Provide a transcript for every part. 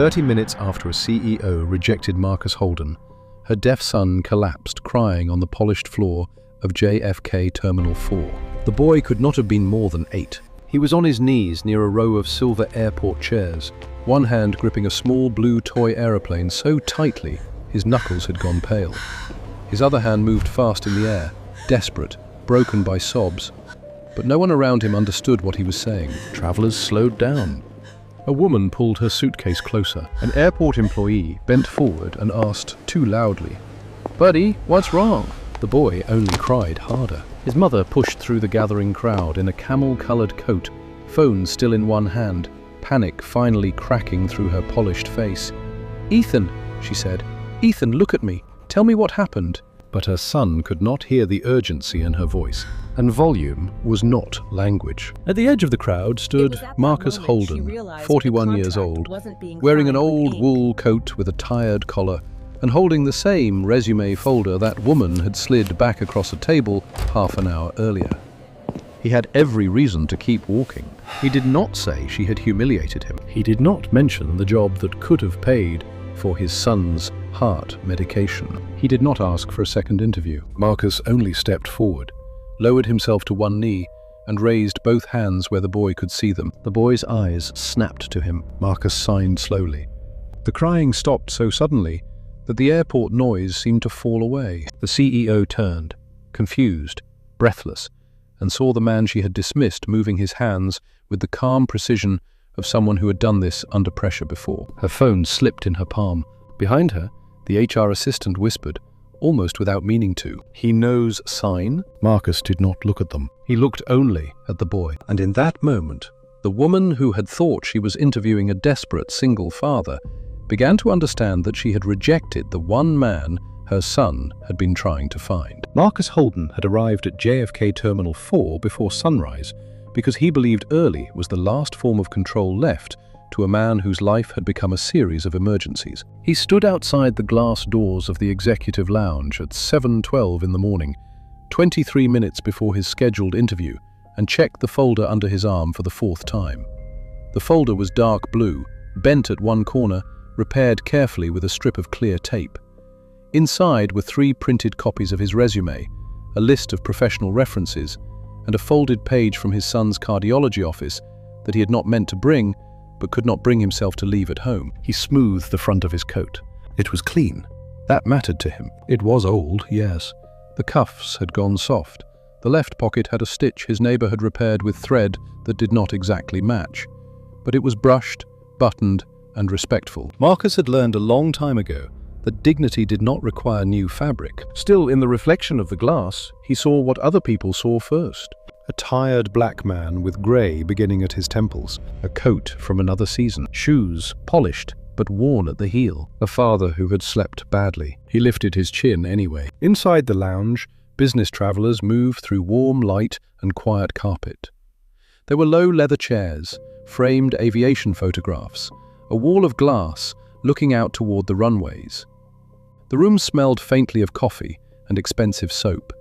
30 minutes after a CEO rejected Marcus Holden, her deaf son collapsed crying on the polished floor of JFK Terminal 4. The boy could not have been more than 8. He was on his knees near a row of silver airport chairs, one hand gripping a small blue toy aeroplane so tightly his knuckles had gone pale. His other hand moved fast in the air, desperate, broken by sobs. But no one around him understood what he was saying. Travelers slowed down. A woman pulled her suitcase closer. An airport employee bent forward and asked too loudly, "Buddy, what's wrong?" The boy only cried harder. His mother pushed through the gathering crowd in a camel-colored coat, phone still in one hand, panic finally cracking through her polished face. "Ethan," she said. "Ethan, look at me. Tell me what happened." But her son could not hear the urgency in her voice, and volume was not language. At the edge of the crowd stood Marcus Holden, 41 years old, wearing an old wool coat with a tired collar, and holding the same résumé folder that woman had slid back across a table half an hour earlier. He had every reason to keep walking. He did not say she had humiliated him. He did not mention the job that could have paid for his son's heart medication. He did not ask for a second interview. Marcus only stepped forward, lowered himself to one knee, and raised both hands where the boy could see them. The boy's eyes snapped to him. Marcus signed slowly. The crying stopped so suddenly that the airport noise seemed to fall away. The CEO turned, confused, breathless, and saw the man she had dismissed moving his hands with the calm precision of someone who had done this under pressure before. Her phone slipped in her palm. Behind her, the HR assistant whispered, almost without meaning to, "He knows sign?" Marcus did not look at them. He looked only at the boy. And in that moment, the woman who had thought she was interviewing a desperate single father began to understand that she had rejected the one man her son had been trying to find. Marcus Holden had arrived at JFK Terminal 4 before sunrise because he believed early was the last form of control left to a man whose life had become a series of emergencies. He stood outside the glass doors of the executive lounge at 7:12 in the morning, 23 minutes before his scheduled interview, and checked the folder under his arm for the 4th time. The folder was dark blue, bent at one corner, repaired carefully with a strip of clear tape. Inside were 3 printed copies of his résumé, a list of professional references, and a folded page from his son's cardiology office that he had not meant to bring, but could not bring himself to leave at home. He smoothed the front of his coat. It was clean. That mattered to him. It was old, yes. The cuffs had gone soft. The left pocket had a stitch his neighbor had repaired with thread that did not exactly match. But it was brushed, buttoned, and respectful. Marcus had learned a long time ago that dignity did not require new fabric. Still, in the reflection of the glass, he saw what other people saw first. A tired black man with grey beginning at his temples, a coat from another season, shoes polished but worn at the heel, a father who had slept badly. He lifted his chin anyway. Inside the lounge, business travelers moved through warm light and quiet carpet. There were low leather chairs, framed aviation photographs, a wall of glass looking out toward the runways. The room smelled faintly of coffee and expensive soap.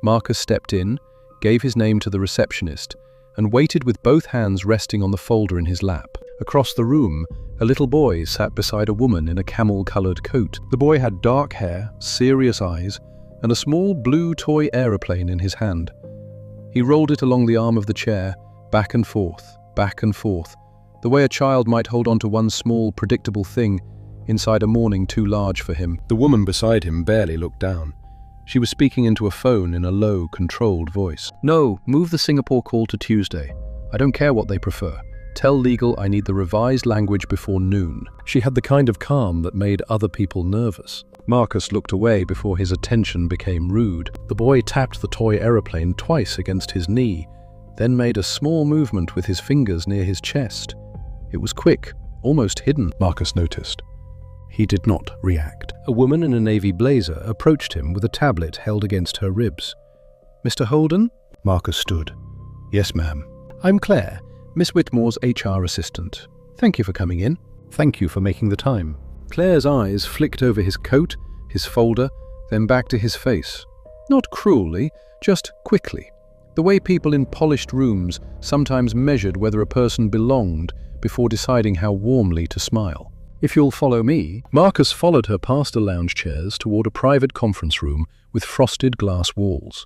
Marcus stepped in, gave his name to the receptionist, and waited with both hands resting on the folder in his lap. Across the room, a little boy sat beside a woman in a camel-colored coat. The boy had dark hair, serious eyes, and a small blue toy aeroplane in his hand. He rolled it along the arm of the chair, back and forth, the way a child might hold on to one small, predictable thing inside a morning too large for him. The woman beside him barely looked down. She was speaking into a phone in a low, controlled voice. "No, move the Singapore call to Tuesday. I don't care what they prefer. Tell legal I need the revised language before noon." She had the kind of calm that made other people nervous. Marcus looked away before his attention became rude. The boy tapped the toy aeroplane twice against his knee, then made a small movement with his fingers near his chest. It was quick, almost hidden, Marcus noticed. He did not react. A woman in a navy blazer approached him with a tablet held against her ribs. "Mr. Holden?" Marcus stood. "Yes, ma'am." "I'm Claire, Miss Whitmore's HR assistant. Thank you for coming in. Thank you for making the time." Claire's eyes flicked over his coat, his folder, then back to his face. Not cruelly, just quickly. The way people in polished rooms sometimes measured whether a person belonged before deciding how warmly to smile. If you'll follow me. Marcus followed her past the lounge chairs toward a private conference room with frosted glass walls.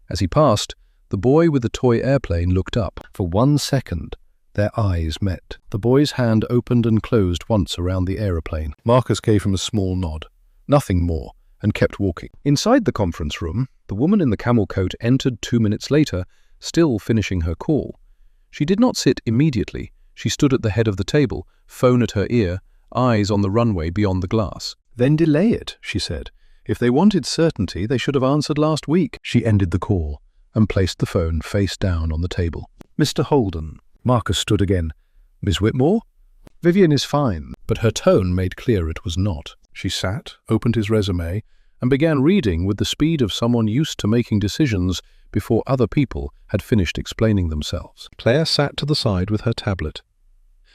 As he passed, the boy with the toy airplane looked up. For 1 second, their eyes met. The boy's hand opened and closed once around the aeroplane. Marcus gave him a small nod, nothing more, and kept walking. Inside the conference room, the woman in the camel coat entered 2 minutes later, still finishing her call. She did not sit immediately. She stood at the head of the table, phone at her ear, eyes on the runway beyond the glass. Then delay it, she said. If they wanted certainty, they should have answered last week. She ended the call and placed the phone face down on the table. Mr. Holden. Marcus stood again. Miss Whitmore? Vivian is fine, but her tone made clear it was not. She sat, opened his resume, and began reading with the speed of someone used to making decisions before other people had finished explaining themselves. Claire sat to the side with her tablet.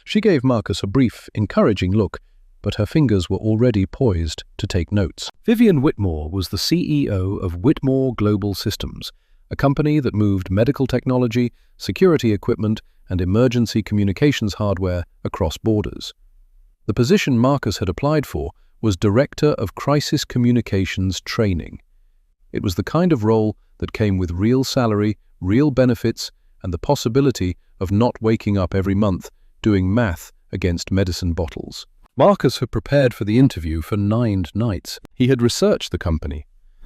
She gave Marcus a brief, encouraging look, but her fingers were already poised to take notes. Vivian Whitmore was the CEO of Whitmore Global Systems, a company that moved medical technology, security equipment, and emergency communications hardware across borders. The position Marcus had applied for was Director of Crisis Communications Training. It was the kind of role that came with real salary, real benefits, and the possibility of not waking up every month doing math against medicine bottles. Marcus had prepared for the interview for 9 nights. He had researched the company.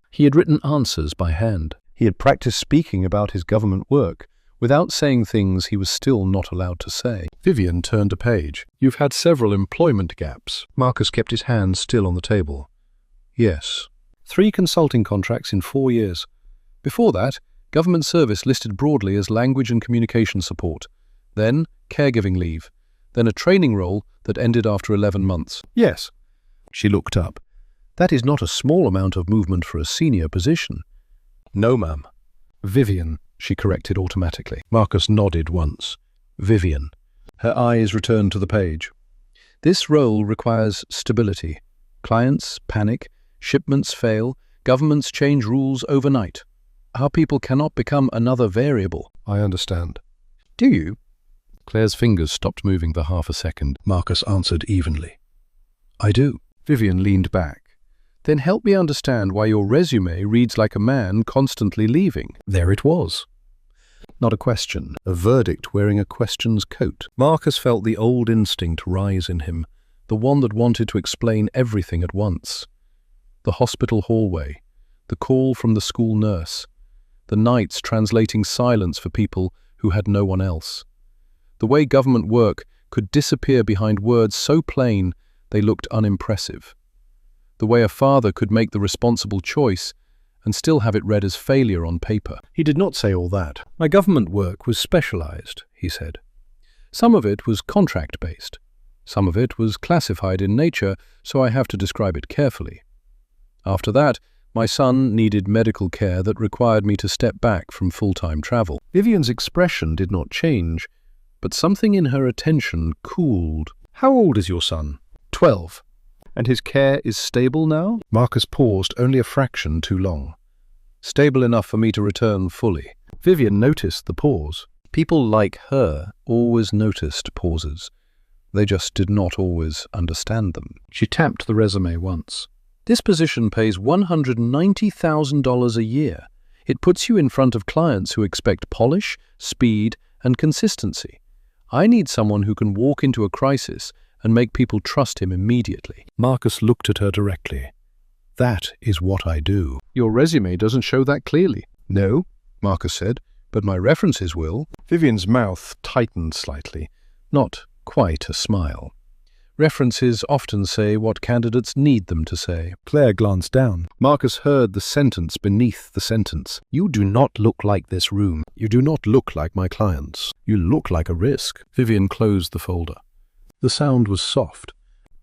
He had written answers by hand. He had practiced speaking about his government work without saying things he was still not allowed to say. Vivian turned a page. You've had several employment gaps. Marcus kept his hands still on the table. Yes. 3 consulting contracts in 4 years. Before that, government service listed broadly as language and communication support. Then, caregiving leave. Then a training role that ended after 11 months. Yes. She looked up. That is not a small amount of movement for a senior position. No, ma'am. Vivian, she corrected automatically. Marcus nodded once. Vivian. Her eyes returned to the page. This role requires stability. Clients panic, shipments fail, governments change rules overnight. Our people cannot become another variable. I understand. Do you? Claire's fingers stopped moving for half a second. Marcus answered evenly. I do. Vivian leaned back. Then help me understand why your resume reads like a man constantly leaving. There it was. Not a question, a verdict wearing a question's coat. Marcus felt the old instinct rise in him, the one that wanted to explain everything at once. The hospital hallway, the call from the school nurse, the nights translating silence for people who had no one else. The way government work could disappear behind words so plain they looked unimpressive. The way a father could make the responsible choice and still have it read as failure on paper. He did not say all that. My government work was specialized, he said. Some of it was contract-based. Some of it was classified in nature, so I have to describe it carefully. After that, my son needed medical care that required me to step back from full-time travel. Vivian's expression did not change, but something in her attention cooled. How old is your son? 12. And his care is stable now? Marcus paused only a fraction too long. Stable enough for me to return fully. Vivian noticed the pause. People like her always noticed pauses. They just did not always understand them. She tapped the resume once. This position pays $190,000 a year. It puts you in front of clients who expect polish, speed, and consistency. I need someone who can walk into a crisis and make people trust him immediately. Marcus looked at her directly. That is what I do. Your resume doesn't show that clearly. No, Marcus said, but my references will. Vivian's mouth tightened slightly, not quite a smile. References often say what candidates need them to say. Claire glanced down. Marcus heard the sentence beneath the sentence. You do not look like this room. You do not look like my clients. You look like a risk. Vivian closed the folder. The sound was soft.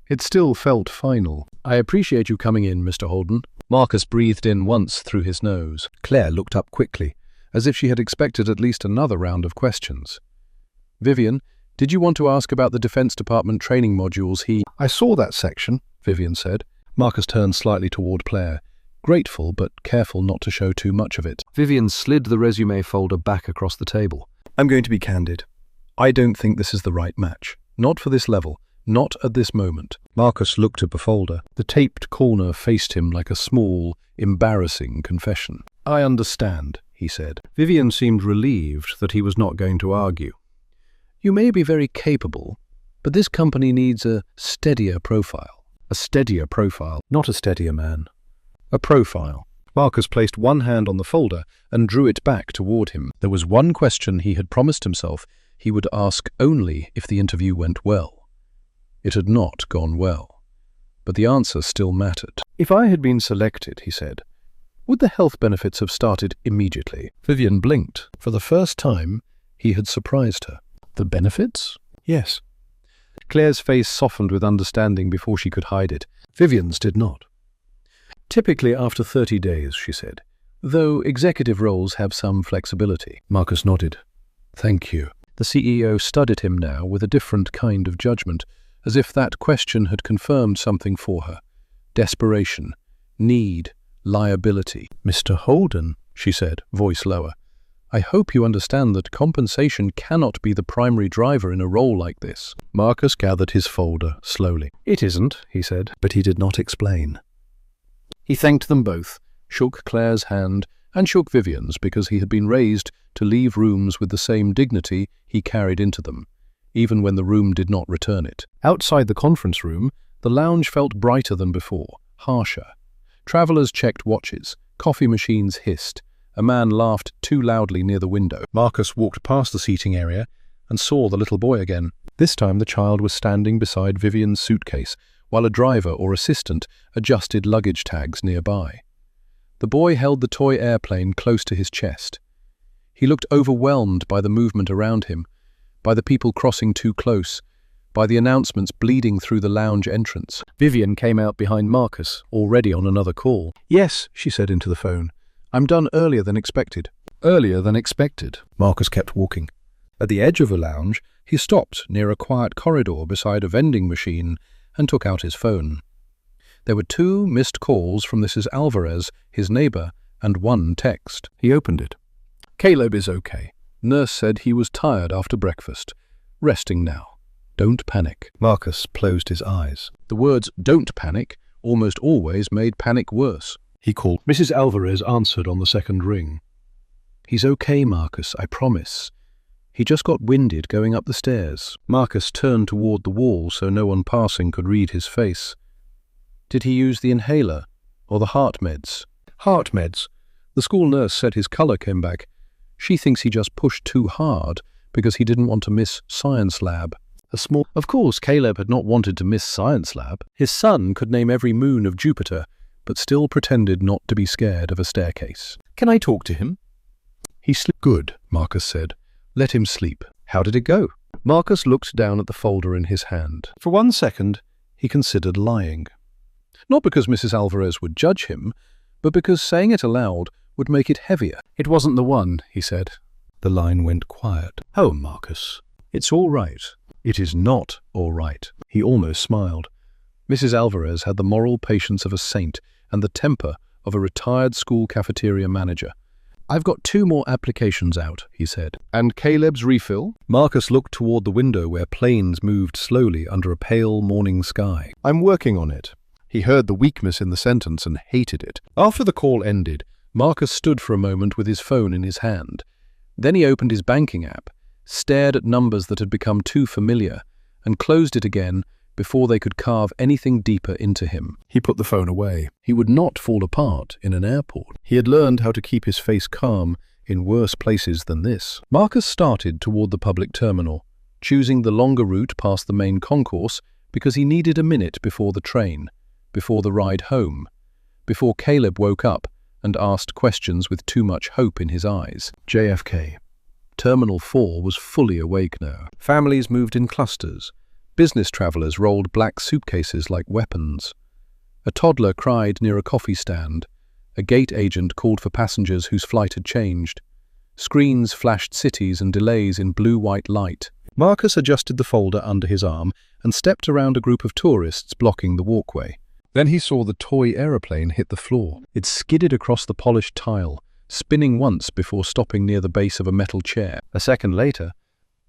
It still felt final. I appreciate you coming in, Mr. Holden. Marcus breathed in once through his nose. Claire looked up quickly, as if she had expected at least another round of questions. Vivian, did you want to ask about the Defense Department training modules I saw that section, Vivian said. Marcus turned slightly toward Claire, grateful but careful not to show too much of it. Vivian slid the resume folder back across the table. I'm going to be candid. I don't think this is the right match. Not for this level. Not at this moment. Marcus looked at the folder. The taped corner faced him like a small, embarrassing confession. "I understand," he said. Vivian seemed relieved that he was not going to argue. "You may be very capable, but this company needs a steadier profile." A steadier profile, not a steadier man. A profile. Marcus placed one hand on the folder and drew it back toward him. There was one question he had promised himself he would ask only if the interview went well. It had not gone well, but the answer still mattered. "If I had been selected," he said, "would the health benefits have started immediately?" Vivian blinked. For the first time, he had surprised her. "The benefits?" "Yes." Claire's face softened with understanding before she could hide it. Vivian's did not. "Typically after 30 days, she said, though executive roles have some flexibility." Marcus nodded. "Thank you." The CEO studied him now with a different kind of judgment, as if that question had confirmed something for her. Desperation, need, liability. "Mr. Holden," she said, voice lower, "I hope you understand that compensation cannot be the primary driver in a role like this." Marcus gathered his folder slowly. "It isn't," he said, but he did not explain. He thanked them both, shook Claire's hand, and shook Vivian's because he had been raised to leave rooms with the same dignity he carried into them, even when the room did not return it. Outside the conference room, the lounge felt brighter than before, harsher. Travelers checked watches, coffee machines hissed. A man laughed too loudly near the window. Marcus walked past the seating area and saw the little boy again. This time the child was standing beside Vivian's suitcase, while a driver or assistant adjusted luggage tags nearby. The boy held the toy airplane close to his chest. He looked overwhelmed by the movement around him, by the people crossing too close, by the announcements bleeding through the lounge entrance. Vivian came out behind Marcus, already on another call. "Yes," she said into the phone. "I'm done earlier than expected." Earlier than expected. Marcus kept walking. At the edge of the lounge, he stopped near a quiet corridor beside a vending machine and took out his phone. There were 2 missed calls from Mrs. Alvarez, his neighbor, and 1 text. He opened it. "Caleb is okay. Nurse said he was tired after breakfast. Resting now. Don't panic." Marcus closed his eyes. The words "don't panic" almost always made panic worse. He called. Mrs. Alvarez answered on the second ring. "He's okay, Marcus, I promise. He just got winded going up the stairs." Marcus turned toward the wall so no one passing could read his face. "Did he use the inhaler or the heart meds?" "Heart meds. The school nurse said his color came back. She thinks he just pushed too hard because he didn't want to miss science lab." Of course, Caleb had not wanted to miss science lab. His son could name every moon of Jupiter, but still pretended not to be scared of a staircase. "Can I talk to him?" "He slept." "Good," Marcus said. "Let him sleep." "How did it go?" Marcus looked down at the folder in his hand. For 1 second, he considered lying. Not because Mrs. Alvarez would judge him, but because saying it aloud would make it heavier. "It wasn't the one," he said. The line went quiet. "Oh, Marcus, it's all right." "It is not all right." He almost smiled. Mrs. Alvarez had the moral patience of a saint and the temper of a retired school cafeteria manager. "I've got 2 more applications out," he said. "And Caleb's refill?" Marcus looked toward the window where planes moved slowly under a pale morning sky. "I'm working on it." He heard the weakness in the sentence and hated it. After the call ended, Marcus stood for a moment with his phone in his hand. Then he opened his banking app, stared at numbers that had become too familiar, and closed it again before they could carve anything deeper into him. He put the phone away. He would not fall apart in an airport. He had learned how to keep his face calm in worse places than this. Marcus started toward the public terminal, choosing the longer route past the main concourse because he needed a minute before the train, before the ride home, before Caleb woke up and asked questions with too much hope in his eyes. JFK. Terminal 4 was fully awake now. Families moved in clusters. Business travelers rolled black suitcases like weapons. A toddler cried near a coffee stand. A gate agent called for passengers whose flight had changed. Screens flashed cities and delays in blue-white light. Marcus adjusted the folder under his arm and stepped around a group of tourists blocking the walkway. Then he saw the toy aeroplane hit the floor. It skidded across the polished tile, spinning once before stopping near the base of a metal chair. A second later,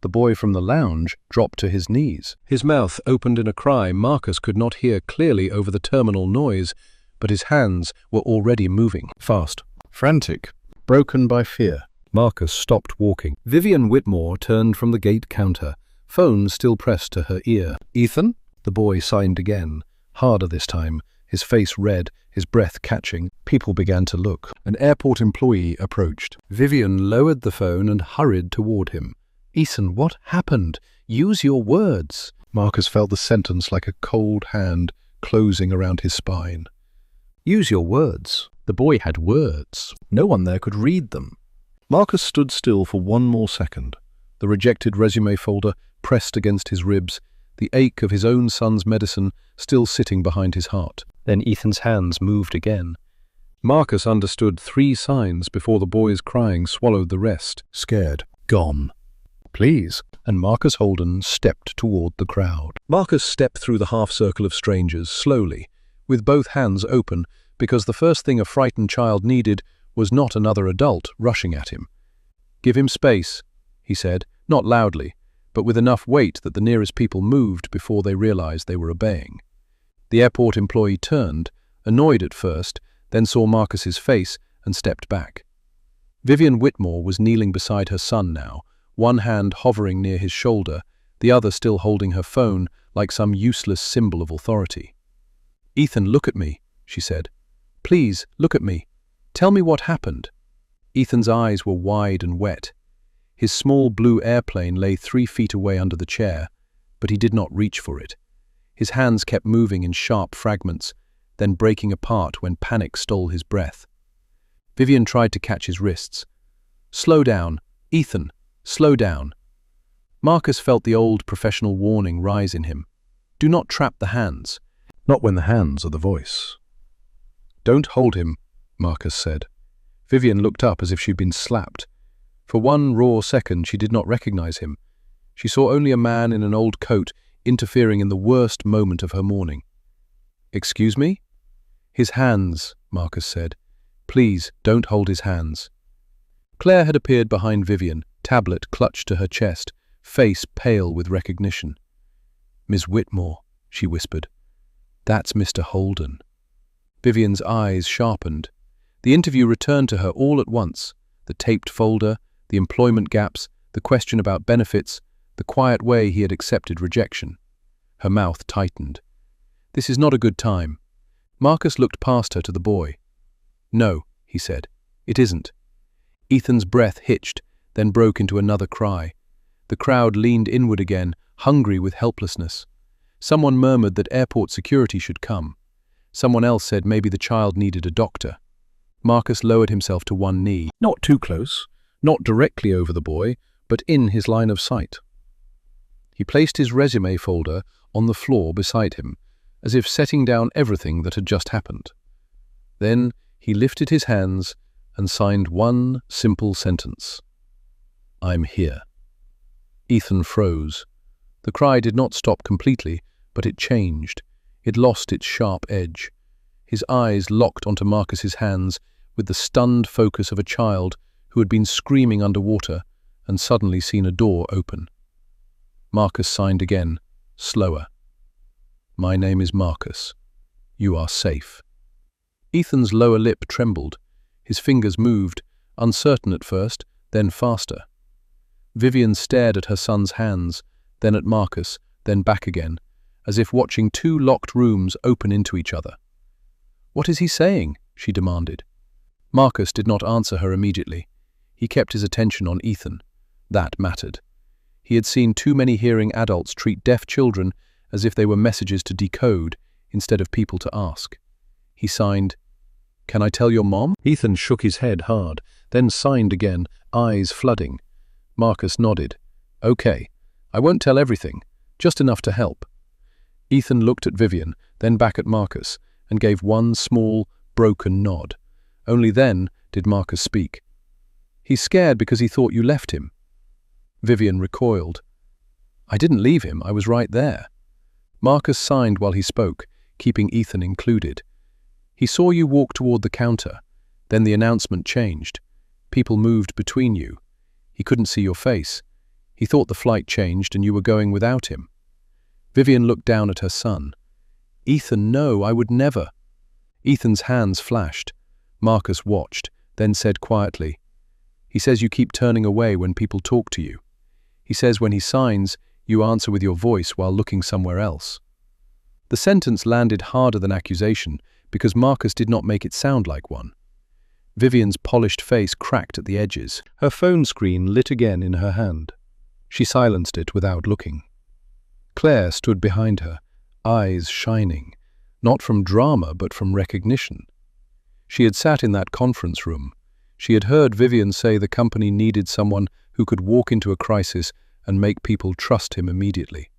The boy from the lounge dropped to his knees. His mouth opened in a cry Marcus could not hear clearly over the terminal noise, but his hands were already moving. Fast, frantic, broken by fear. Marcus stopped walking. Vivian Whitmore turned from the gate counter, phone still pressed to her ear. "Ethan?" The boy signed again, harder this time, his face red, his breath catching. People began to look. An airport employee approached. Vivian lowered the phone and hurried toward him. "Ethan, what happened? Use your words." Marcus felt the sentence like a cold hand closing around his spine. Use your words. The boy had words. No one there could read them. Marcus stood still for one more second, the rejected resume folder pressed against his ribs, the ache of his own son's medicine still sitting behind his heart. Then Ethan's hands moved again. Marcus understood 3 signs before the boy's crying swallowed the rest. Scared. Gone. "Please." And Marcus Holden stepped toward the crowd. Marcus stepped through the half-circle of strangers, slowly, with both hands open, because the first thing a frightened child needed was not another adult rushing at him. "Give him space," he said, not loudly, but with enough weight that the nearest people moved before they realized they were obeying. The airport employee turned, annoyed at first, then saw Marcus's face and stepped back. Vivian Whitmore was kneeling beside her son now, one hand hovering near his shoulder, the other still holding her phone like some useless symbol of authority. "Ethan, look at me," she said. "Please, look at me. Tell me what happened." Ethan's eyes were wide and wet. His small blue airplane lay 3 feet away under the chair, but he did not reach for it. His hands kept moving in sharp fragments, then breaking apart when panic stole his breath. Vivian tried to catch his wrists. "Slow down, Ethan, slow down." Marcus felt the old professional warning rise in him. Do not trap the hands. Not when the hands are the voice. "Don't hold him," Marcus said. Vivian looked up as if she'd been slapped. For one raw second she did not recognize him. She saw only a man in an old coat interfering in the worst moment of her mourning. "Excuse me?" "His hands," Marcus said. "Please, don't hold his hands." Claire had appeared behind Vivian, tablet clutched to her chest, face pale with recognition. "Miss Whitmore," she whispered. "That's Mr. Holden." Vivian's eyes sharpened. The interview returned to her all at once, the taped folder, the employment gaps, the question about benefits, the quiet way he had accepted rejection. Her mouth tightened. "This is not a good time." Marcus looked past her to the boy. "No," he said, "it isn't." Ethan's breath hitched, then broke into another cry. The crowd leaned inward again, hungry with helplessness. Someone murmured that airport security should come. Someone else said maybe the child needed a doctor. Marcus lowered himself to one knee, not too close, not directly over the boy, but in his line of sight. He placed his resume folder on the floor beside him, as if setting down everything that had just happened. Then he lifted his hands and signed one simple sentence. "I'm here." Ethan froze. The cry did not stop completely, but it changed. It lost its sharp edge. His eyes locked onto Marcus's hands with the stunned focus of a child who had been screaming underwater and suddenly seen a door open. Marcus signed again, slower. "My name is Marcus. You are safe." Ethan's lower lip trembled. His fingers moved, uncertain at first, then faster. Vivian stared at her son's hands, then at Marcus, then back again, as if watching 2 locked rooms open into each other. "What is he saying?" she demanded. Marcus did not answer her immediately. He kept his attention on Ethan. That mattered. He had seen too many hearing adults treat deaf children as if they were messages to decode instead of people to ask. He signed, "Can I tell your mom?" Ethan shook his head hard, then signed again, eyes flooding. Marcus nodded. "Okay, I won't tell everything, just enough to help." Ethan looked at Vivian, then back at Marcus, and gave one small, broken nod. Only then did Marcus speak. "He's scared because he thought you left him." Vivian recoiled. "I didn't leave him, I was right there." Marcus signed while he spoke, keeping Ethan included. "He saw you walk toward the counter. Then the announcement changed. People moved between you. He couldn't see your face. He thought the flight changed and you were going without him. Vivian looked down at her son. Ethan, no, I would never. Ethan's hands flashed. Marcus watched, then said quietly, he says you keep turning away when people talk to you. He says when he signs, you answer with your voice while looking somewhere else. The sentence landed harder than accusation because Marcus did not make it sound like one. Vivian's polished face cracked at the edges. Her phone screen lit again in her hand. She silenced it without looking. Claire stood behind her, eyes shining, not from drama but from recognition. She had sat in that conference room. She had heard Vivian say the company needed someone who could walk into a crisis and make people trust him immediately.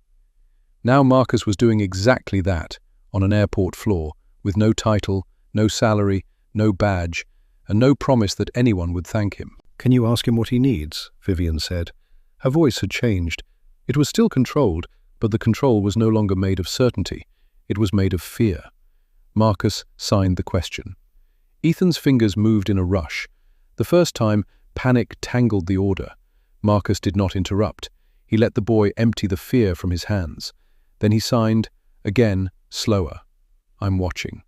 Now Marcus was doing exactly that, on an airport floor, with no title, no salary, no badge, and no promise that anyone would thank him. "Can you ask him what he needs?" Vivian said. Her voice had changed. It was still controlled, but the control was no longer made of certainty. It was made of fear. Marcus signed the question. Ethan's fingers moved in a rush. The first time, panic tangled the order. Marcus did not interrupt. He let the boy empty the fear from his hands. Then he signed, again, slower. "I'm watching."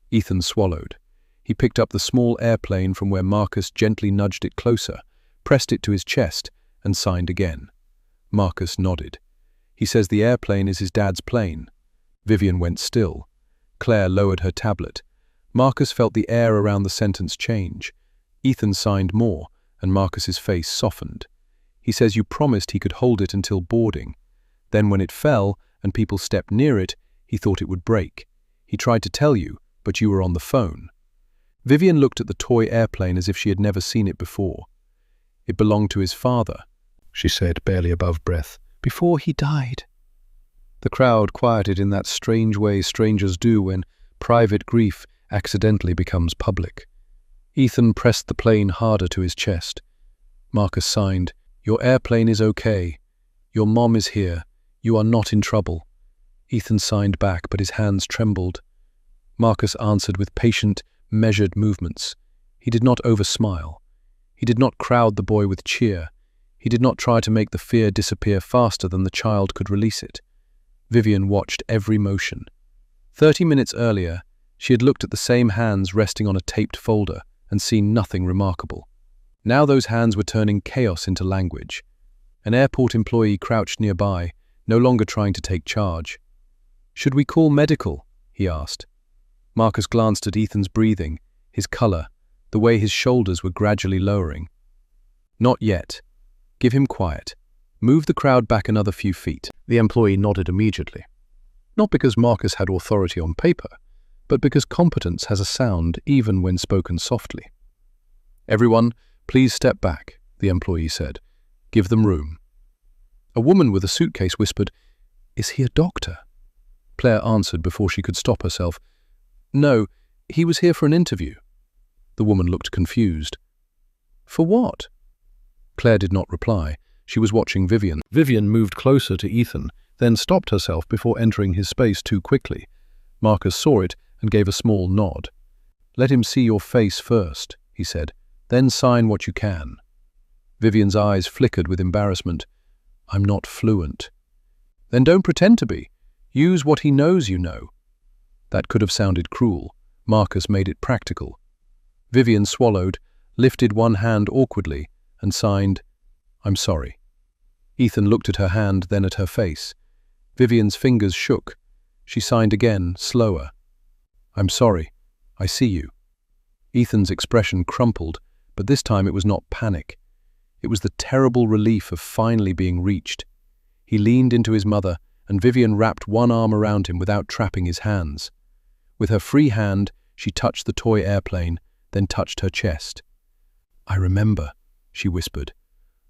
Ethan swallowed. He picked up the small airplane from where Marcus gently nudged it closer, pressed it to his chest, and signed again. Marcus nodded. "He says the airplane is his dad's plane." Vivian went still. Claire lowered her tablet. Marcus felt the air around the sentence change. Ethan signed more, and Marcus's face softened. "He says you promised he could hold it until boarding. Then when it fell and people stepped near it, he thought it would break. He tried to tell you, but you were on the phone." Vivian looked at the toy airplane as if she had never seen it before. "It belonged to his father," she said, barely above breath, "before he died." The crowd quieted in that strange way strangers do when private grief accidentally becomes public. Ethan pressed the plane harder to his chest. Marcus signed, "Your airplane is okay. Your mom is here. You are not in trouble." Ethan signed back, but his hands trembled. Marcus answered with patient, measured movements. He did not oversmile. He did not crowd the boy with cheer. He did not try to make the fear disappear faster than the child could release it. Vivian watched every motion. 30 minutes earlier, she had looked at the same hands resting on a taped folder and seen nothing remarkable. Now those hands were turning chaos into language. An airport employee crouched nearby, no longer trying to take charge. "Should we call medical?" he asked. Marcus glanced at Ethan's breathing, his color, the way his shoulders were gradually lowering. "Not yet. Give him quiet. Move the crowd back another few feet." The employee nodded immediately. Not because Marcus had authority on paper, but because competence has a sound even when spoken softly. "Everyone, please step back," the employee said. "Give them room." A woman with a suitcase whispered, "Is he a doctor?" Claire answered before she could stop herself. "No, he was here for an interview." The woman looked confused. "For what?" Claire did not reply. She was watching Vivian. Vivian moved closer to Ethan, then stopped herself before entering his space too quickly. Marcus saw it and gave a small nod. "Let him see your face first," he said. "Then sign what you can." Vivian's eyes flickered with embarrassment. "I'm not fluent." "Then don't pretend to be. Use what he knows you know." That could have sounded cruel. Marcus made it practical. Vivian swallowed, lifted one hand awkwardly, and signed, "I'm sorry." Ethan looked at her hand, then at her face. Vivian's fingers shook. She signed again, slower. "I'm sorry. I see you." Ethan's expression crumpled, but this time it was not panic. It was the terrible relief of finally being reached. He leaned into his mother, and Vivian wrapped one arm around him without trapping his hands. With her free hand, she touched the toy airplane, then touched her chest. "I remember," she whispered.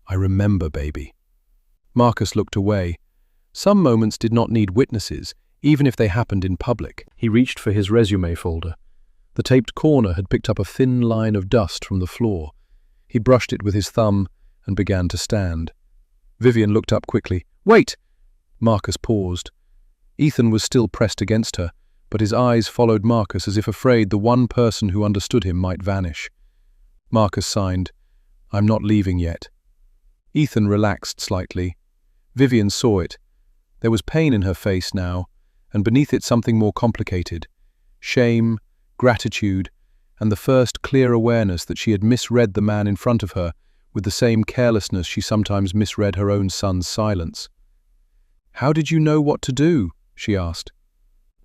"I remember, baby." Marcus looked away. Some moments did not need witnesses, even if they happened in public. He reached for his résumé folder. The taped corner had picked up a thin line of dust from the floor. He brushed it with his thumb and began to stand. Vivian looked up quickly. "Wait!" Marcus paused. Ethan was still pressed against her, but his eyes followed Marcus as if afraid the one person who understood him might vanish. Marcus signed, "I'm not leaving yet." Ethan relaxed slightly. Vivian saw it. There was pain in her face now, and beneath it something more complicated. Shame, gratitude, and the first clear awareness that she had misread the man in front of her with the same carelessness she sometimes misread her own son's silence. "How did you know what to do?" she asked.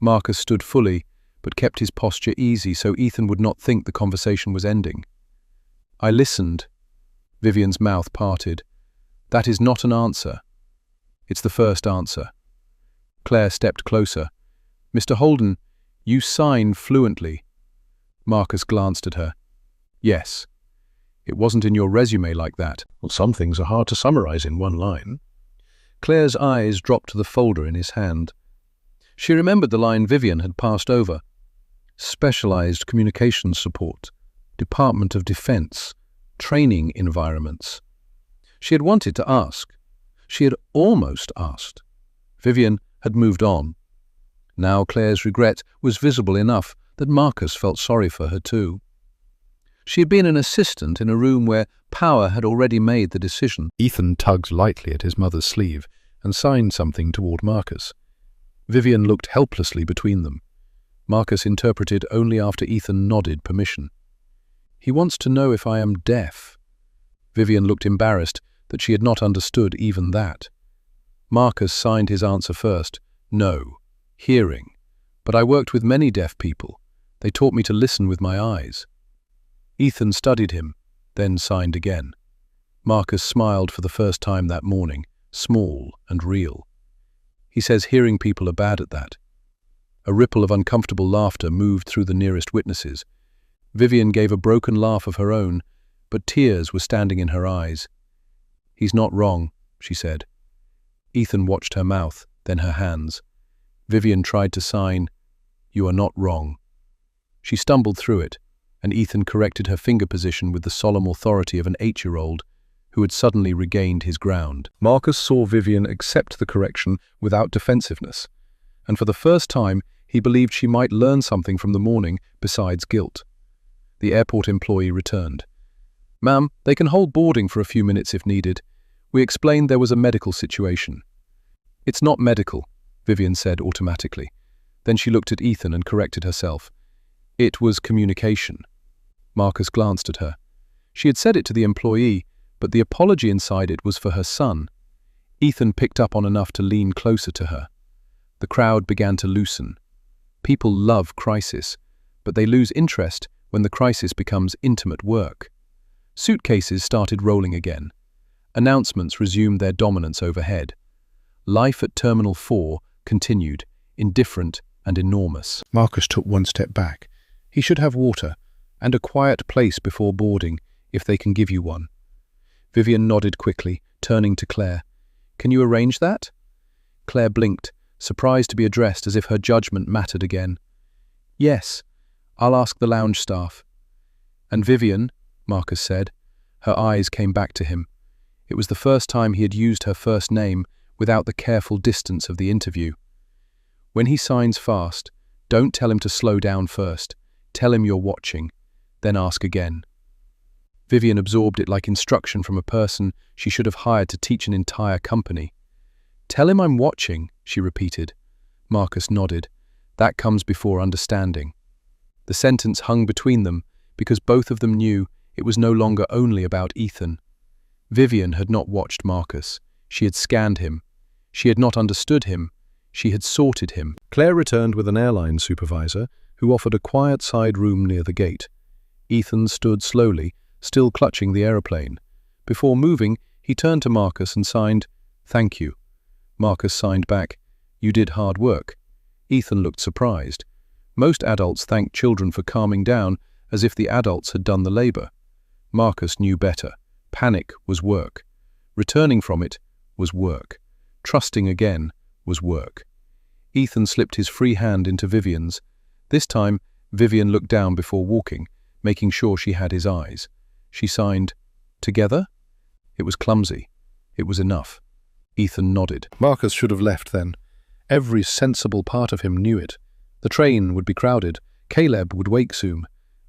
Marcus stood fully, but kept his posture easy so Ethan would not think the conversation was ending. "I listened." Vivian's mouth parted. "That is not an answer. It's the first answer." Claire stepped closer. "Mr. Holden, you sign fluently." Marcus glanced at her. "Yes. It wasn't in your resume like that." Well, some things are hard to summarize in one line. Claire's eyes dropped to the folder in his hand. She remembered the line Vivian had passed over. Specialized communications support, Department of Defense, training environments. She had wanted to ask. She had almost asked. Vivian had moved on. Now Claire's regret was visible enough that Marcus felt sorry for her too. She had been an assistant in a room where power had already made the decision. Ethan tugged lightly at his mother's sleeve and signed something toward Marcus. Vivian looked helplessly between them. Marcus interpreted only after Ethan nodded permission. "He wants to know if I am deaf." Vivian looked embarrassed that she had not understood even that. Marcus signed his answer first. "No, hearing. But I worked with many deaf people. They taught me to listen with my eyes." Ethan studied him, then signed again. Marcus smiled for the first time that morning, small and real. "He says hearing people are bad at that." A ripple of uncomfortable laughter moved through the nearest witnesses. Vivian gave a broken laugh of her own, but tears were standing in her eyes. "He's not wrong," she said. Ethan watched her mouth, then her hands. Vivian tried to sign, "You are not wrong." She stumbled through it, and Ethan corrected her finger position with the solemn authority of an 8-year-old who had suddenly regained his ground. Marcus saw Vivian accept the correction without defensiveness, and for the first time he believed she might learn something from the morning besides guilt. The airport employee returned. "Ma'am, they can hold boarding for a few minutes if needed. We explained there was a medical situation." "It's not medical," Vivian said automatically. Then she looked at Ethan and corrected herself. "It was communication." Marcus glanced at her. She had said it to the employee, but the apology inside it was for her son. Ethan picked up on enough to lean closer to her. The crowd began to loosen. People love crisis, but they lose interest when the crisis becomes intimate work. Suitcases started rolling again. Announcements resumed their dominance overhead. Life at Terminal 4 continued, indifferent and enormous. Marcus took one step back. He should have water, and a quiet place before boarding, if they can give you one. Vivian nodded quickly, turning to Claire. "Can you arrange that?" Claire blinked, surprised to be addressed as if her judgment mattered again. "Yes, I'll ask the lounge staff." "And Vivian," Marcus said. Her eyes came back to him. It was the first time he had used her first name without the careful distance of the interview. "When he signs fast, don't tell him to slow down first. Tell him you're watching, then ask again." Vivian absorbed it like instruction from a person she should have hired to teach an entire company. "Tell him I'm watching," she repeated. Marcus nodded. That comes before understanding. The sentence hung between them because both of them knew it was no longer only about Ethan. Vivian had not watched Marcus. She had scanned him. She had not understood him. She had sorted him. Claire returned with an airline supervisor who offered a quiet side room near the gate. Ethan stood slowly, still clutching the aeroplane. Before moving, he turned to Marcus and signed, "Thank you." Marcus signed back, "You did hard work." Ethan looked surprised. Most adults thanked children for calming down as if the adults had done the labor. Marcus knew better. Panic was work. Returning from it was work. Trusting again was work. Ethan slipped his free hand into Vivian's. This time, Vivian looked down before walking, making sure she had his eyes. She signed, "Together?" It was clumsy. It was enough. Ethan nodded. Marcus should have left then. Every sensible part of him knew it. The train would be crowded. Caleb would wake soon.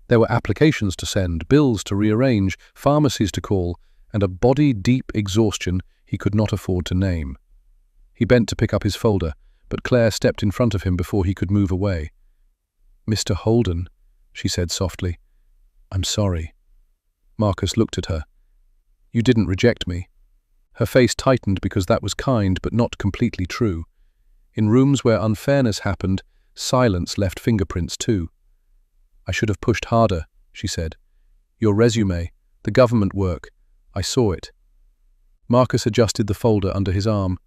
There were applications to send, bills to rearrange, pharmacies to call, and a body-deep exhaustion he could not afford to name. He bent to pick up his folder, but Claire stepped in front of him before he could move away. "Mr. Holden," she said softly. "I'm sorry." Marcus looked at her. "You didn't reject me." Her face tightened because that was kind but not completely true. In rooms where unfairness happened, silence left fingerprints too. "I should have pushed harder," she said. "Your résumé, the government work, I saw it." Marcus adjusted the folder under his arm.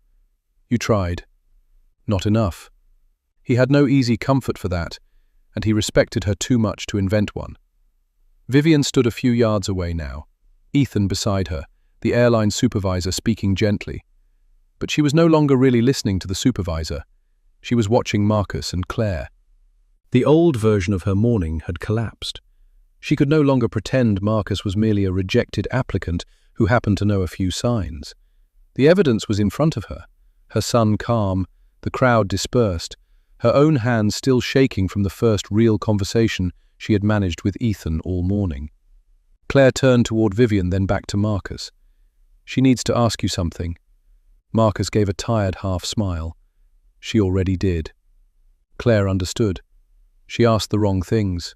"You tried." "Not enough." He had no easy comfort for that, and he respected her too much to invent one. Vivian stood a few yards away now, Ethan beside her, the airline supervisor speaking gently. But she was no longer really listening to the supervisor. She was watching Marcus and Claire. The old version of her morning had collapsed. She could no longer pretend Marcus was merely a rejected applicant who happened to know a few signs. The evidence was in front of her, her son calm, the crowd dispersed, her own hands still shaking from the first real conversation she had managed with Ethan all morning. Claire turned toward Vivian, then back to Marcus. "She needs to ask you something." Marcus gave a tired half-smile. She already did. Claire understood. She asked the wrong things.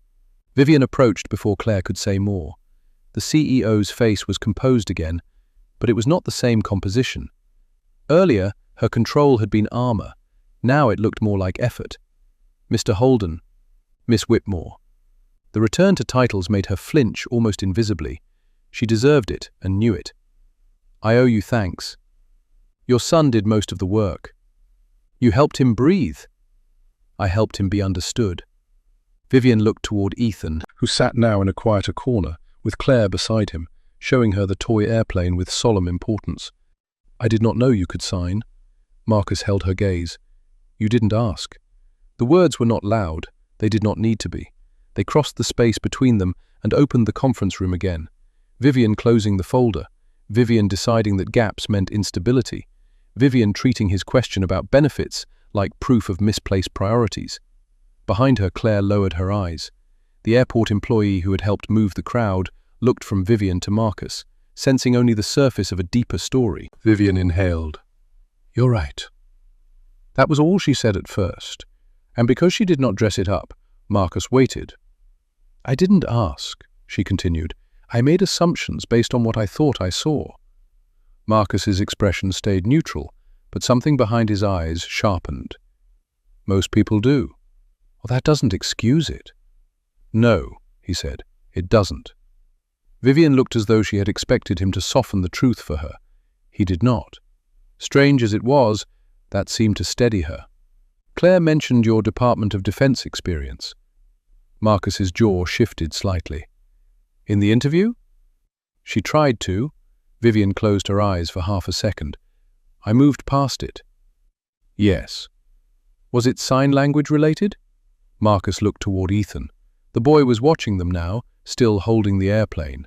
Vivian approached before Claire could say more. The CEO's face was composed again, but it was not the same composition. Earlier, her control had been armor. Now it looked more like effort. "Mr. Holden." "Miss Whitmore." The return to titles made her flinch almost invisibly. She deserved it and knew it. "I owe you thanks. Your son did most of the work. You helped him breathe." "I helped him be understood." Vivian looked toward Ethan, who sat now in a quieter corner, with Claire beside him, showing her the toy airplane with solemn importance. "I did not know you could sign." Marcus held her gaze. "You didn't ask." The words were not loud. They did not need to be. They crossed the space between them and opened the conference room again. Vivian closing the folder. Vivian deciding that gaps meant instability. Vivian treating his question about benefits like proof of misplaced priorities. Behind her, Claire lowered her eyes. The airport employee who had helped move the crowd looked from Vivian to Marcus, sensing only the surface of a deeper story. Vivian inhaled. "You're right." That was all she said at first, and because she did not dress it up, Marcus waited. "I didn't ask," she continued. "I made assumptions based on what I thought I saw." Marcus's expression stayed neutral, but something behind his eyes sharpened. "Most people do." "Well, that doesn't excuse it." "No," he said, "it doesn't." Vivian looked as though she had expected him to soften the truth for her. He did not. Strange as it was, that seemed to steady her. "Claire mentioned your Department of Defense experience." Marcus's jaw shifted slightly. "In the interview?" "She tried to." Vivian closed her eyes for half a second. "I moved past it." "Yes." "Was it sign language related?" Marcus looked toward Ethan. The boy was watching them now, still holding the airplane.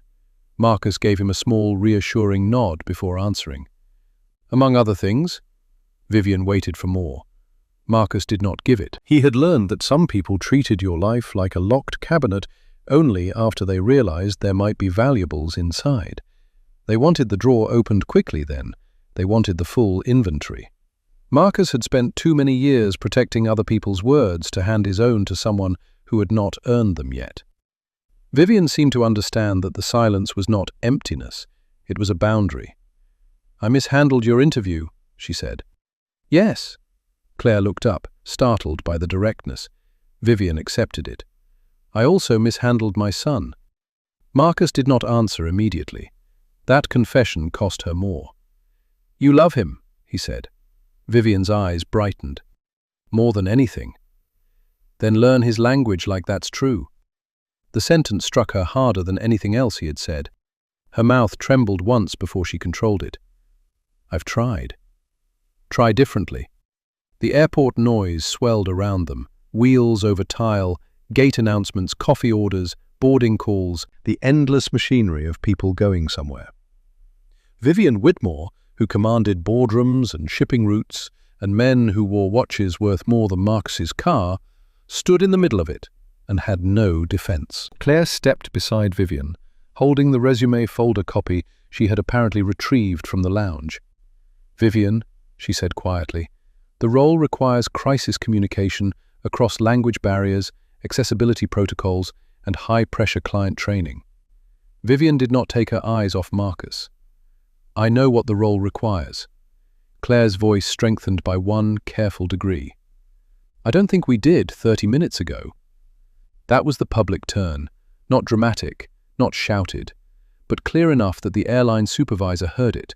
Marcus gave him a small, reassuring nod before answering. "Among other things." Vivian waited for more. Marcus did not give it. He had learned that some people treated your life like a locked cabinet only after they realized there might be valuables inside. They wanted the drawer opened quickly then. They wanted the full inventory. Marcus had spent too many years protecting other people's words to hand his own to someone who had not earned them yet. Vivian seemed to understand that the silence was not emptiness, it was a boundary. "I mishandled your interview," she said. "Yes." Claire looked up, startled by the directness. Vivian accepted it. "I also mishandled my son." Marcus did not answer immediately. That confession cost her more. "You love him," he said. Vivian's eyes brightened. "More than anything." "Then learn his language like that's true." The sentence struck her harder than anything else he had said. Her mouth trembled once before she controlled it. "I've tried." "Try differently." The airport noise swelled around them. Wheels over tile, gate announcements, coffee orders, boarding calls, the endless machinery of people going somewhere. Vivian Whitmore, who commanded boardrooms and shipping routes, and men who wore watches worth more than Marcus's car, stood in the middle of it and had no defense. Claire stepped beside Vivian, holding the résumé folder copy she had apparently retrieved from the lounge. "Vivian," she said quietly, "the role requires crisis communication across language barriers, accessibility protocols, and high-pressure client training." Vivian did not take her eyes off Marcus. "I know what the role requires." Claire's voice strengthened by one careful degree. "I don't think we did 30 minutes ago." That was the public turn, not dramatic, not shouted, but clear enough that the airline supervisor heard it,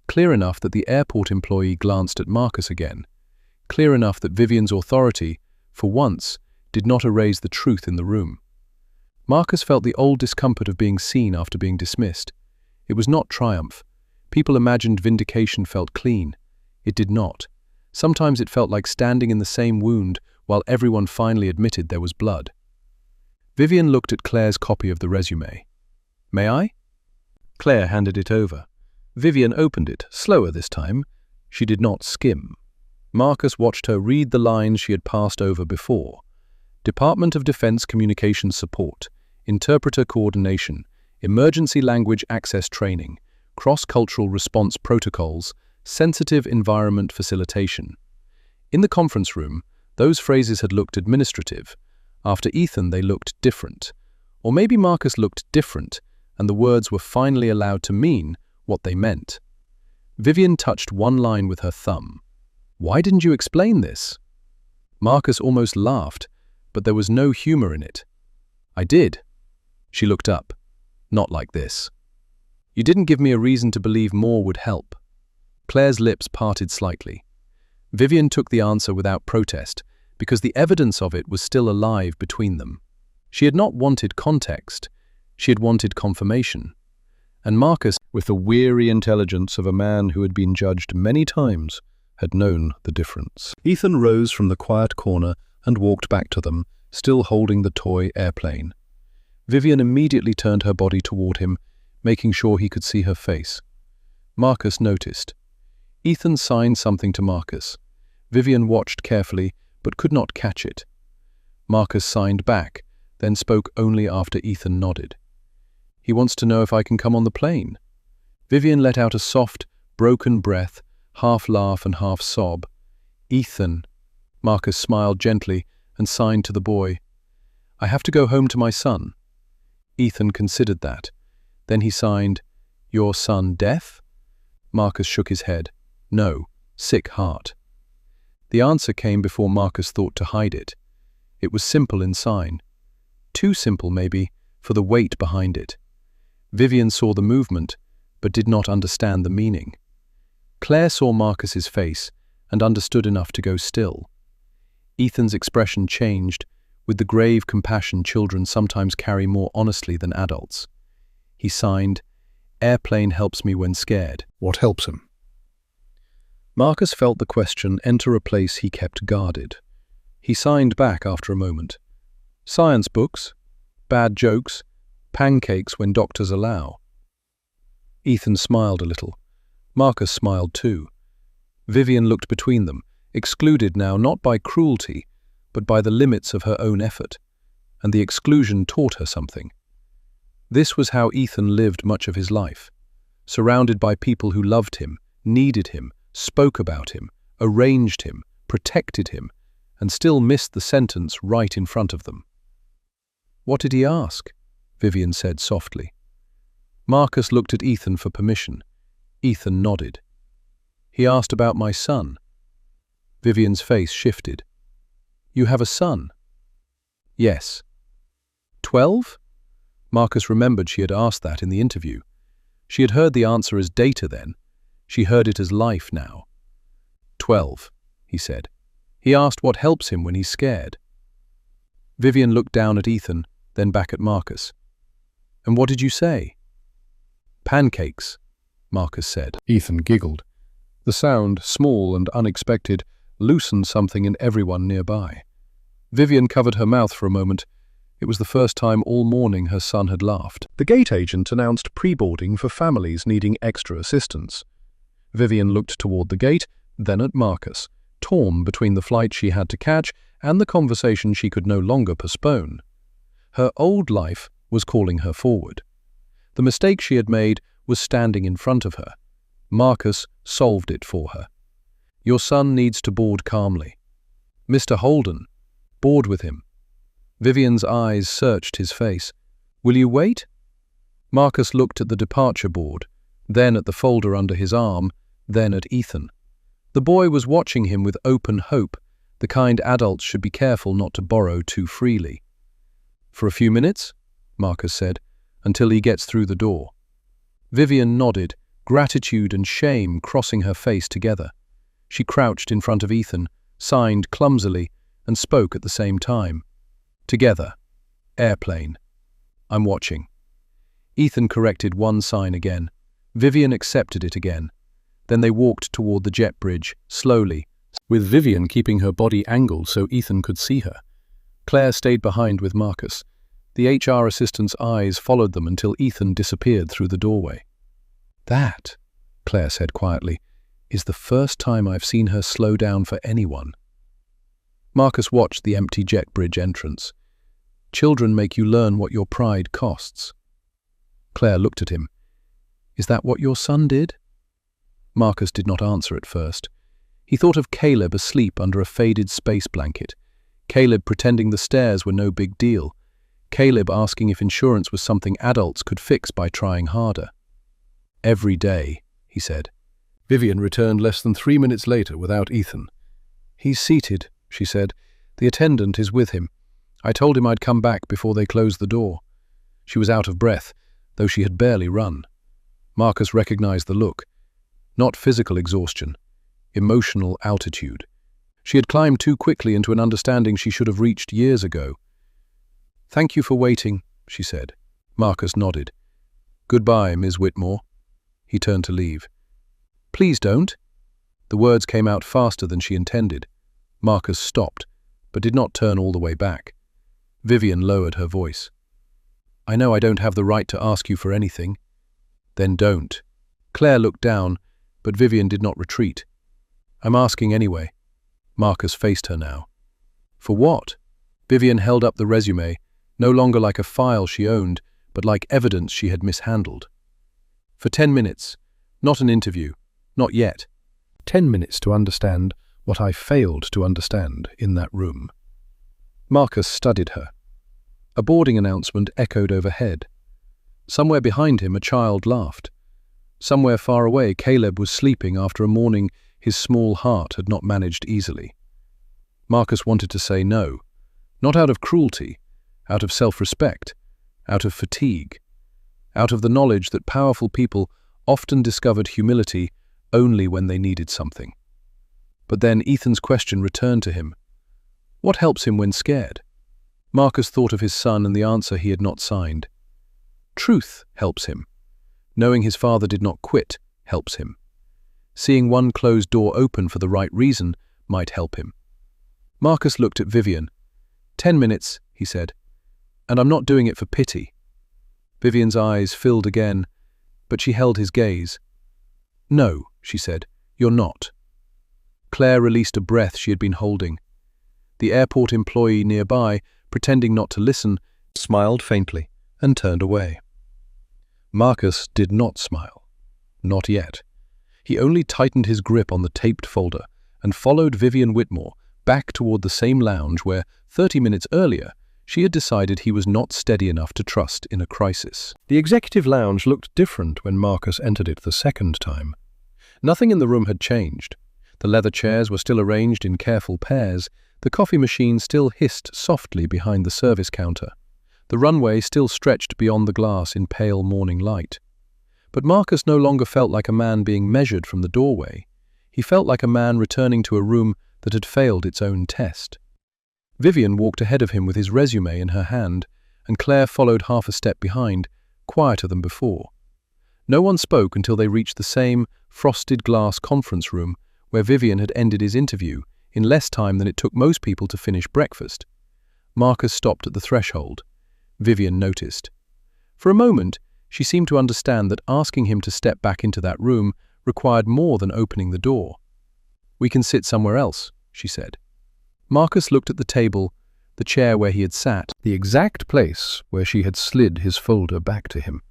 clear enough that the airport employee glanced at Marcus again, clear enough that Vivian's authority, for once, did not erase the truth in the room. Marcus felt the old discomfort of being seen after being dismissed. It was not triumph. People imagined vindication felt clean. It did not. Sometimes it felt like standing in the same wound while everyone finally admitted there was blood. Vivian looked at Claire's copy of the résumé. "May I?" Claire handed it over. Vivian opened it, slower this time. She did not skim. Marcus watched her read the lines she had passed over before. Department of Defense Communications Support, Interpreter Coordination, Emergency Language Access Training, Cross-Cultural Response Protocols, Sensitive Environment Facilitation. In the conference room, those phrases had looked administrative. After Ethan, they looked different. Or maybe Marcus looked different, and the words were finally allowed to mean what they meant. Vivian touched one line with her thumb. "Why didn't you explain this?" Marcus almost laughed, but there was no humor in it. "I did." She looked up. "Not like this. You didn't give me a reason to believe more would help." Claire's lips parted slightly. Vivian took the answer without protest, because the evidence of it was still alive between them. She had not wanted context. She had wanted confirmation. And Marcus, with the weary intelligence of a man who had been judged many times, had known the difference. Ethan rose from the quiet corner and walked back to them, still holding the toy airplane. Vivian immediately turned her body toward him, making sure he could see her face. Marcus noticed. Ethan signed something to Marcus. Vivian watched carefully, but could not catch it. Marcus signed back, then spoke only after Ethan nodded. "He wants to know if I can come on the plane." Vivian let out a soft, broken breath, half laugh and half sob. "Ethan." Marcus smiled gently and signed to the boy. "I have to go home to my son." Ethan considered that. Then he signed, "Your son deaf?" Marcus shook his head. "No, sick heart." The answer came before Marcus thought to hide it. It was simple in sign. Too simple, maybe, for the weight behind it. Vivian saw the movement, but did not understand the meaning. Claire saw Marcus's face and understood enough to go still. Ethan's expression changed, with the grave compassion children sometimes carry more honestly than adults. He signed, "Airplane helps me when scared." What helps him? Marcus felt the question enter a place he kept guarded. He signed back after a moment. "Science books, bad jokes, pancakes when doctors allow." Ethan smiled a little. Marcus smiled too. Vivian looked between them, excluded now not by cruelty, but by the limits of her own effort, and the exclusion taught her something. This was how Ethan lived much of his life, surrounded by people who loved him, needed him, spoke about him, arranged him, protected him, and still missed the sentence right in front of them. "What did he ask?" Vivian said softly. Marcus looked at Ethan for permission. Ethan nodded. "He asked about my son." Vivian's face shifted. "You have a son?" "Yes." 12? Marcus remembered she had asked that in the interview. She had heard the answer as data then. She heard it as life now. 12, he said. He asked what helps him when he's scared. Vivian looked down at Ethan, then back at Marcus. "And what did you say?" "Pancakes," Marcus said. Ethan giggled. The sound, small and unexpected, loosened something in everyone nearby. Vivian covered her mouth for a moment. It was the first time all morning her son had laughed. The gate agent announced pre-boarding for families needing extra assistance. Vivian looked toward the gate, then at Marcus, torn between the flight she had to catch and the conversation she could no longer postpone. Her old life was calling her forward. The mistake she had made was standing in front of her. Marcus solved it for her. Your son needs to board calmly. Mr. Holden, board with him. Vivian's eyes searched his face. Will you wait? Marcus looked at the departure board, then at the folder under his arm, then at Ethan. The boy was watching him with open hope, the kind adults should be careful not to borrow too freely. For a few minutes, Marcus said, until he gets through the door. Vivian nodded, gratitude and shame crossing her face together. She crouched in front of Ethan, signed clumsily, and spoke at the same time. Together. Airplane. I'm watching. Ethan corrected one sign again. Vivian accepted it again. Then they walked toward the jet bridge, slowly, with Vivian keeping her body angled so Ethan could see her. Claire stayed behind with Marcus. The HR assistant's eyes followed them until Ethan disappeared through the doorway. That, Claire said quietly, is the first time I've seen her slow down for anyone. Marcus watched the empty jet bridge entrance. Children make you learn what your pride costs. Claire looked at him. Is that what your son did? Marcus did not answer at first. He thought of Caleb asleep under a faded space blanket. Caleb pretending the stairs were no big deal. Caleb asking if insurance was something adults could fix by trying harder. Every day, he said. Vivian returned less than 3 minutes later without Ethan. He's seated, she said. The attendant is with him. I told him I'd come back before they closed the door. She was out of breath, though she had barely run. Marcus recognized the look. Not physical exhaustion, emotional altitude. She had climbed too quickly into an understanding she should have reached years ago. Thank you for waiting, she said. Marcus nodded. Goodbye, Ms. Whitmore. He turned to leave. Please don't. The words came out faster than she intended. Marcus stopped, but did not turn all the way back. Vivian lowered her voice. I know I don't have the right to ask you for anything. Then don't. Claire looked down, but Vivian did not retreat. I'm asking anyway. Marcus faced her now. For what? Vivian held up the résumé, no longer like a file she owned, but like evidence she had mishandled. For 10 minutes, not an interview, not yet. 10 minutes to understand what I failed to understand in that room. Marcus studied her. A boarding announcement echoed overhead. Somewhere behind him a child laughed. Somewhere far away Caleb was sleeping after a morning his small heart had not managed easily. Marcus wanted to say no, not out of cruelty, out of self-respect, out of fatigue, out of the knowledge that powerful people often discovered humility only when they needed something. But then Ethan's question returned to him. What helps him when scared? Marcus thought of his son and the answer he had not signed. Truth helps him. Knowing his father did not quit helps him. Seeing one closed door open for the right reason might help him. Marcus looked at Vivian. 10 minutes, he said, and I'm not doing it for pity. Vivian's eyes filled again, but she held his gaze. No, she said, you're not. Claire released a breath she had been holding. The airport employee nearby, pretending not to listen, smiled faintly and turned away. Marcus did not smile. Not yet. He only tightened his grip on the taped folder and followed Vivian Whitmore back toward the same lounge where, 30 minutes earlier, she had decided he was not steady enough to trust in a crisis. The executive lounge looked different when Marcus entered it the second time. Nothing in the room had changed. The leather chairs were still arranged in careful pairs, the coffee machine still hissed softly behind the service counter. The runway still stretched beyond the glass in pale morning light. But Marcus no longer felt like a man being measured from the doorway. He felt like a man returning to a room that had failed its own test. Vivian walked ahead of him with his résumé in her hand, and Claire followed half a step behind, quieter than before. No one spoke until they reached the same frosted glass conference room where Vivian had ended his interview in less time than it took most people to finish breakfast. Marcus stopped at the threshold. Vivian noticed. For a moment, she seemed to understand that asking him to step back into that room required more than opening the door. We can sit somewhere else, she said. Marcus looked at the table, the chair where he had sat, the exact place where she had slid his folder back to him.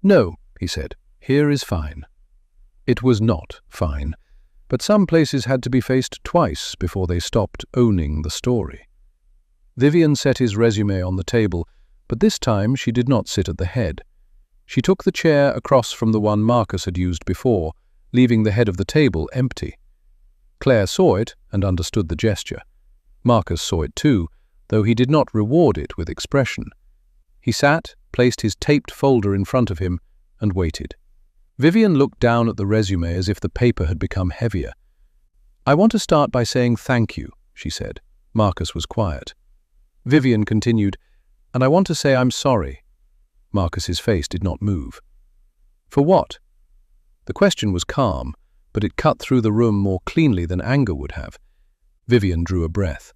"No," he said. "Here is fine." It was not fine, but some places had to be faced twice before they stopped owning the story. Vivian set his résumé on the table, but this time she did not sit at the head. She took the chair across from the one Marcus had used before, leaving the head of the table empty. Claire saw it and understood the gesture. Marcus saw it too, though he did not reward it with expression. He sat, placed his taped folder in front of him, and waited. Vivian looked down at the résumé as if the paper had become heavier. "I want to start by saying thank you," she said. Marcus was quiet. Vivian continued, "And I want to say I'm sorry." Marcus's face did not move. "For what?" The question was calm, but it cut through the room more cleanly than anger would have. Vivian drew a breath.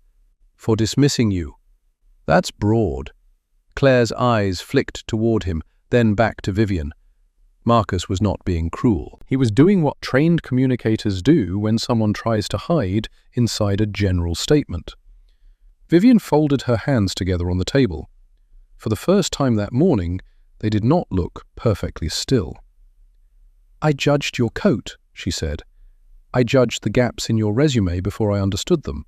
"For dismissing you." "That's broad." Claire's eyes flicked toward him, then back to Vivian. Marcus was not being cruel. He was doing what trained communicators do when someone tries to hide inside a general statement. Vivian folded her hands together on the table. For the first time that morning, they did not look perfectly still. "I judged your coat," she said. "I judged the gaps in your résumé before I understood them.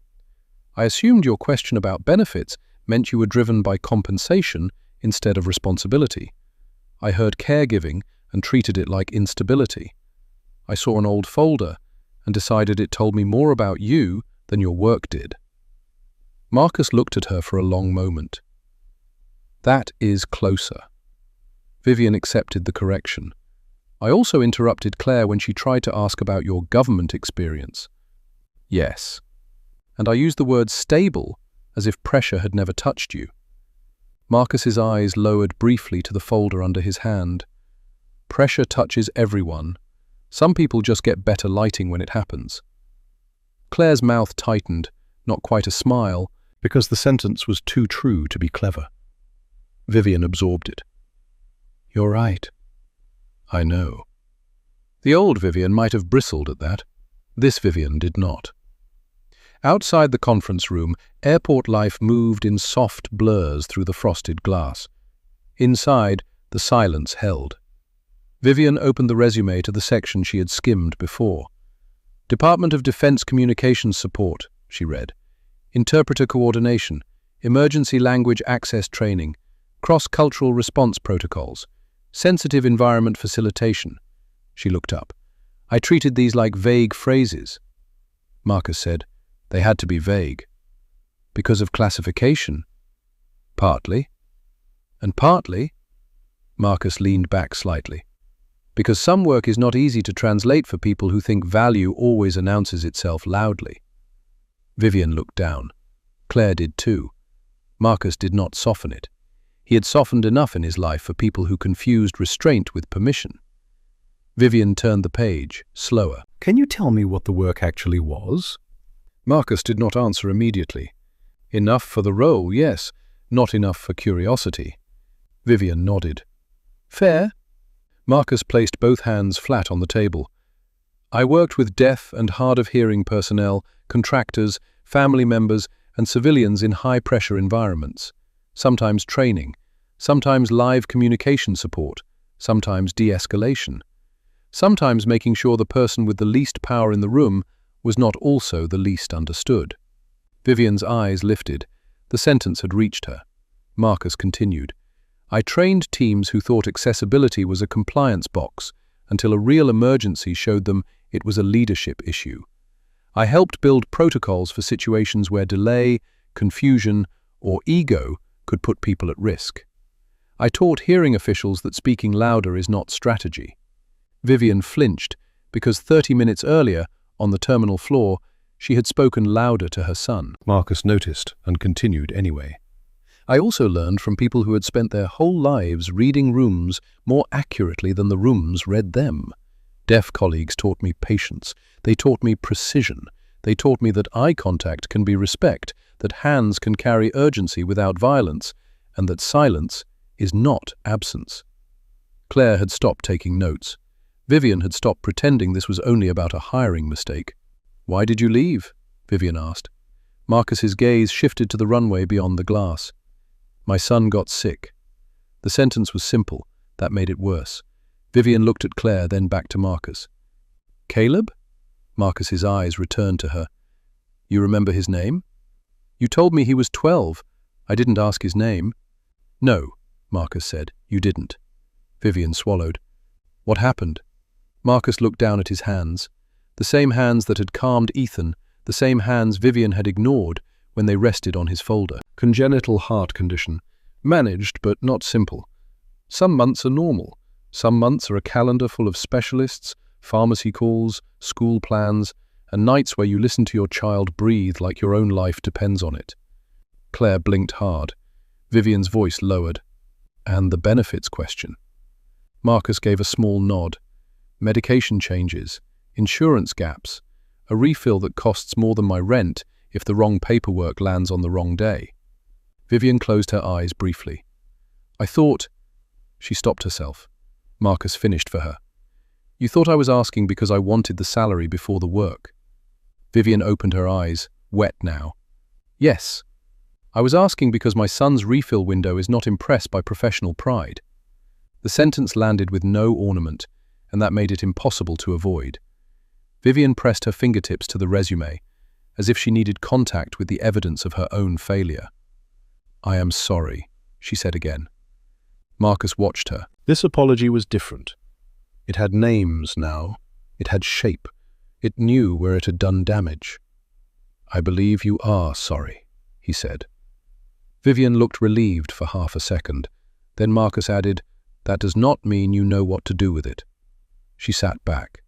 I assumed your question about benefits meant you were driven by compensation instead of responsibility. I heard caregiving and treated it like instability. I saw an old folder and decided it told me more about you than your work did." Marcus looked at her for a long moment. "That is closer." Vivian accepted the correction. "I also interrupted Claire when she tried to ask about your government experience." "Yes. And I used the word stable as if pressure had never touched you." Marcus's eyes lowered briefly to the folder under his hand. "Pressure touches everyone. Some people just get better lighting when it happens." Claire's mouth tightened, not quite a smile, because the sentence was too true to be clever. Vivian absorbed it. "You're right." "I know." The old Vivian might have bristled at that. This Vivian did not. Outside the conference room, airport life moved in soft blurs through the frosted glass. Inside, the silence held. Vivian opened the résumé to the section she had skimmed before. "Department of Defense Communications Support," she read. "Interpreter coordination, emergency language access training, cross-cultural response protocols, sensitive environment facilitation." She looked up. "I treated these like vague phrases." Marcus said, "They had to be vague." "Because of classification?" "Partly." "And partly?" Marcus leaned back slightly. "Because some work is not easy to translate for people who think value always announces itself loudly." Vivian looked down. Claire did too. Marcus did not soften it. He had softened enough in his life for people who confused restraint with permission. Vivian turned the page, slower. "Can you tell me what the work actually was?" Marcus did not answer immediately. Enough for the role, yes, not enough for curiosity. Vivian nodded. "Fair?" Marcus placed both hands flat on the table. "I worked with deaf and hard-of-hearing personnel, contractors, family members, and civilians in high-pressure environments. Sometimes training, sometimes live communication support, sometimes de-escalation. Sometimes making sure the person with the least power in the room was not also the least understood." Vivian's eyes lifted. The sentence had reached her. Marcus continued. "I trained teams who thought accessibility was a compliance box until a real emergency showed them it was a leadership issue. I helped build protocols for situations where delay, confusion, or ego could put people at risk. I taught hearing officials that speaking louder is not strategy." Vivian flinched because 30 minutes earlier, on the terminal floor, she had spoken louder to her son. Marcus noticed and continued anyway. "I also learned from people who had spent their whole lives reading rooms more accurately than the rooms read them. Deaf colleagues taught me patience. They taught me precision. They taught me that eye contact can be respect, that hands can carry urgency without violence, and that silence is not absence." Claire had stopped taking notes. Vivian had stopped pretending this was only about a hiring mistake. "Why did you leave?" Vivian asked. Marcus's gaze shifted to the runway beyond the glass. "My son got sick." The sentence was simple. That made it worse. Vivian looked at Claire, then back to Marcus. Caleb? Marcus's eyes returned to her. You remember his name? You told me he was 12. I didn't ask his name. No, Marcus said. You didn't. Vivian swallowed. What happened? Marcus looked down at his hands. The same hands that had calmed Ethan, the same hands Vivian had ignored when they rested on his folder. Congenital heart condition. Managed, but not simple. Some months are normal. Some months are a calendar full of specialists, pharmacy calls, school plans, and nights where you listen to your child breathe like your own life depends on it. Claire blinked hard. Vivian's voice lowered. And the benefits question. Marcus gave a small nod. Medication changes, insurance gaps, a refill that costs more than my rent if the wrong paperwork lands on the wrong day. Vivian closed her eyes briefly. I thought... She stopped herself. Marcus finished for her. You thought I was asking because I wanted the salary before the work. Vivian opened her eyes, wet now. Yes. I was asking because my son's refill window is not impressed by professional pride. The sentence landed with no ornament, and that made it impossible to avoid. Vivian pressed her fingertips to the résumé, as if she needed contact with the evidence of her own failure. I am sorry, she said again. Marcus watched her. This apology was different. It had names now. It had shape. It knew where it had done damage. I believe you are sorry, he said. Vivian looked relieved for half a second. Then Marcus added, That does not mean you know what to do with it. She sat back.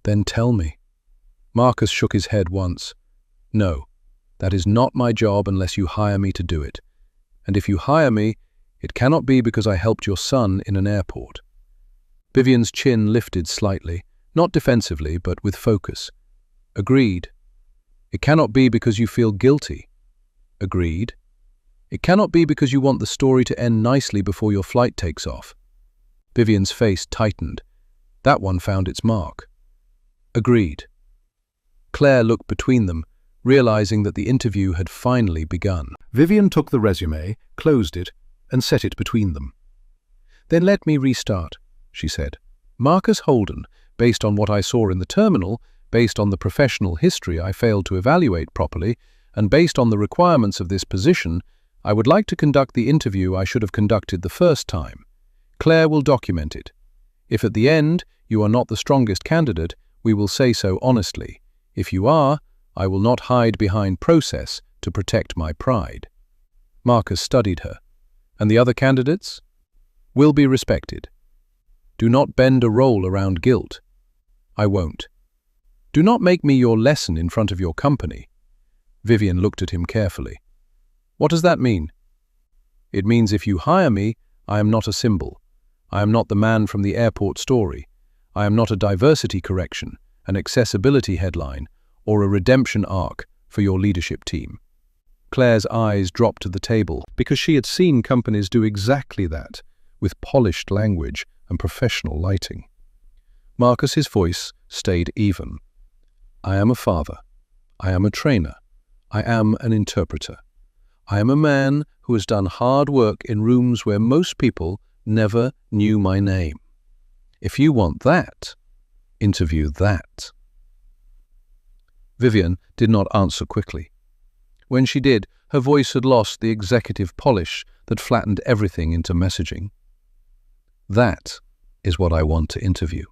Then tell me. Marcus shook his head once. No, that is not my job unless you hire me to do it. And if you hire me, it cannot be because I helped your son in an airport. Vivian's chin lifted slightly, not defensively, but with focus. Agreed. It cannot be because you feel guilty. Agreed. It cannot be because you want the story to end nicely before your flight takes off. Vivian's face tightened. That one found its mark. Agreed. Claire looked between them, realizing that the interview had finally begun. Vivian took the résumé, closed it, and set it between them. Then let me restart, she said. Marcus Holden, based on what I saw in the terminal, based on the professional history I failed to evaluate properly, and based on the requirements of this position, I would like to conduct the interview I should have conducted the first time. Claire will document it. If at the end you are not the strongest candidate, we will say so honestly. If you are, I will not hide behind process to protect my pride. Marcus studied her. And the other candidates? Will be respected. Do not bend a role around guilt. I won't. Do not make me your lesson in front of your company. Vivian looked at him carefully. What does that mean? It means if you hire me, I am not a symbol. I am not the man from the airport story. I am not a diversity correction, an accessibility headline, or a redemption arc for your leadership team. Claire's eyes dropped to the table because she had seen companies do exactly that, with polished language and professional lighting. Marcus's voice stayed even. I am a father. I am a trainer. I am an interpreter. I am a man who has done hard work in rooms where most people never knew my name. If you want that, interview that. Vivian did not answer quickly. When she did, her voice had lost the executive polish that flattened everything into messaging. That is what I want to interview.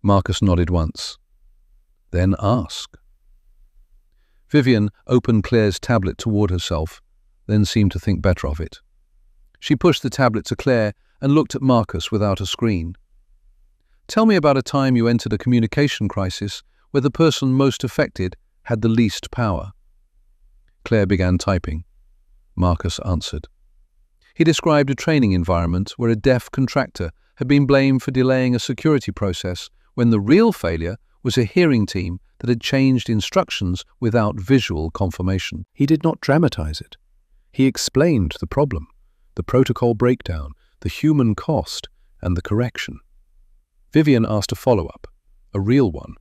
Marcus nodded once. Then ask. Vivian opened Claire's tablet toward herself, then seemed to think better of it. She pushed the tablet to Claire and looked at Marcus without a screen. Tell me about a time you entered a communication crisis where the person most affected had the least power. Claire began typing. Marcus answered. He described a training environment where a deaf contractor had been blamed for delaying a security process when the real failure was a hearing team that had changed instructions without visual confirmation. He did not dramatize it. He explained the problem, the protocol breakdown, the human cost, and the correction. Vivian asked a follow-up, a real one,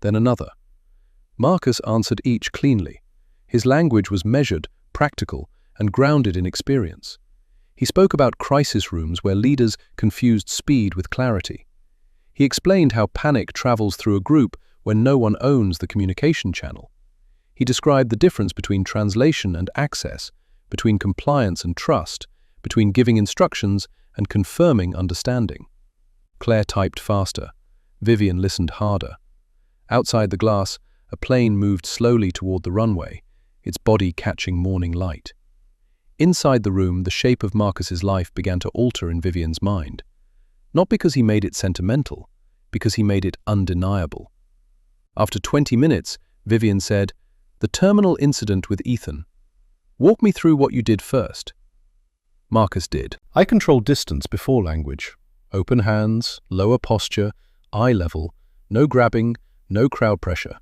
then another. Marcus answered each cleanly. His language was measured, practical, and grounded in experience. He spoke about crisis rooms where leaders confused speed with clarity. He explained how panic travels through a group when no one owns the communication channel. He described the difference between translation and access, between compliance and trust, between giving instructions and confirming understanding. Claire typed faster. Vivian listened harder. Outside the glass, a plane moved slowly toward the runway, its body catching morning light. Inside the room, the shape of Marcus's life began to alter in Vivian's mind. Not because he made it sentimental, because he made it undeniable. After 20 minutes, Vivian said, "The terminal incident with Ethan. Walk me through what you did first." Marcus did. I control distance before language. Open hands, lower posture, eye level, no grabbing, no crowd pressure.